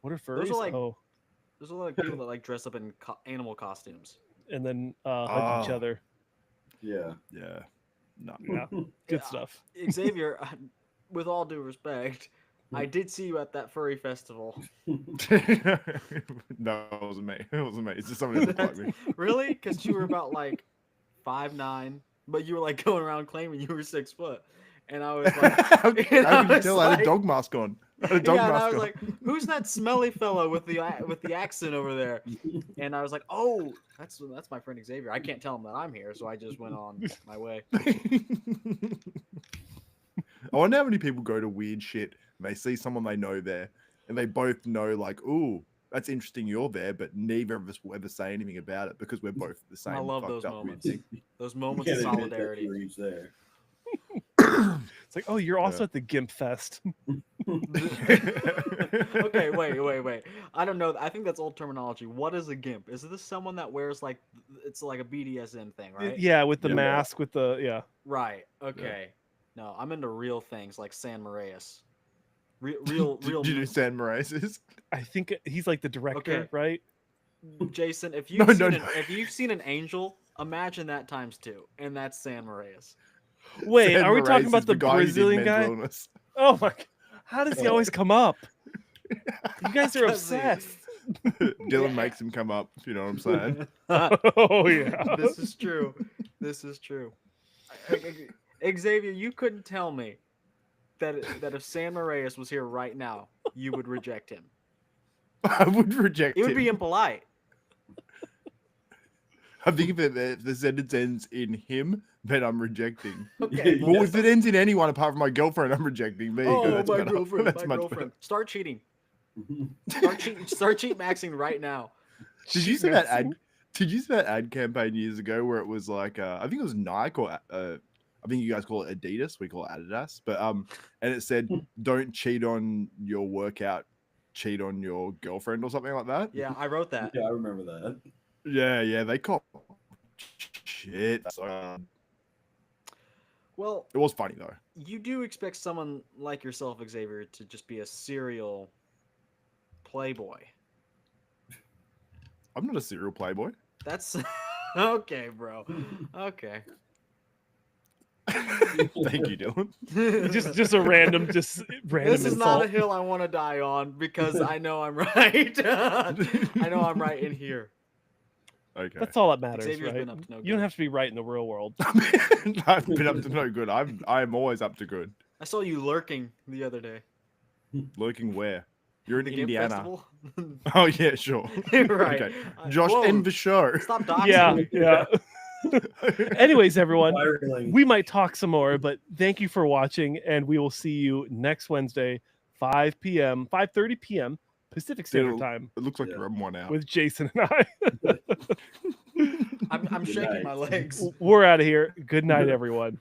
what are furries? Those are like- Oh, There's a lot of people that like dress up in animal costumes. and then hug each Oh. other. Yeah. Yeah. No. Yeah, good Yeah. stuff. Xavier, with all due respect, I did see you at that furry festival. No, it wasn't me. It wasn't me. It's just somebody that looked like me. Really? Because you were about like 5'9", but you were like going around claiming you were 6 foot, and I was like, How and could I you was tell I had a like- dog mask on? I had a dog yeah, and mask I was on. like, "Who's that smelly fellow with the accent over there?" And I was like, "Oh, that's my friend Xavier." I can't tell him that I'm here, so I just went on my way. I wonder how many people go to weird shit and they see someone they know there and they both know, like, ooh, that's interesting you're there, but neither of us will ever say anything about it because we're both the same. I love fucked those up weird moments. thing. Those moments Can't of admit that solidarity. you were each there. It's like, oh, you're also Yeah. at the Gimp Fest. Okay, wait. I don't know. I think that's old terminology. What is a gimp? Is this someone that wears like it's like a BDSM thing, right? Yeah, with the Yeah. mask, with the Right. Okay. No, I'm into real things like San Marias. Real. Do you know San Moraes? I think he's like the director, Okay. right? Jason, if No, you've no, seen no. if you've seen an angel, imagine that times 2, and that's San Marias. Wait, San are we Moraes talking is about the guy who did Brazilian mental guy? illness. Oh my! How does he always come up? You guys are Because he- obsessed. Dylan makes him come up, if you know what I'm saying. Oh yeah. This is true. This is true. Xavier, you couldn't tell me that if San Marias was here right now, you would reject him. I would reject It would him. be impolite. I think if the sentence ends in him, then I'm rejecting. Okay. Yeah. Well, if it ends in anyone apart from my girlfriend, I'm rejecting. There you go. Oh, That's my better. girlfriend, That's my much girlfriend. Start cheating. Yeah. Start cheat maxing right now. Did you She's see that ad? messing- Did you see that ad campaign years ago where it was like, I think it was Nike or I think you guys call it Adidas. We call it Adidas. But and it said, "Don't cheat on your workout, cheat on your girlfriend" or something like that. Yeah, I wrote that. I remember that. Yeah. They caught shit. So, Well, it was funny though. you do expect someone like yourself, Xavier, to just be a serial playboy. I'm not a serial playboy. That's okay, bro. Okay. Thank you, Dylan. just a random This is not insult. a hill I want to die on because I know I'm right. I know I'm right in here. Okay. That's all that matters, Xavier's right? been up to no You don't good. have to be right in the real world. I've been up to no good. I'm always up to good. I saw you lurking the other day. Lurking where? You're in Eating Indiana. festival? Oh yeah, sure. Right. Okay. Josh, Whoa, end the show. Stop doxing Yeah, me. yeah. Anyways, everyone, Spiraling. we might talk some more, but thank you for watching, and we will see you next Wednesday, 5 p.m., 5:30 p.m. Pacific Standard It'll- Time It looks like Yeah. you're on one out. with Jason and I. I'm Good shaking night. my legs. We're out of here. Good night, everyone.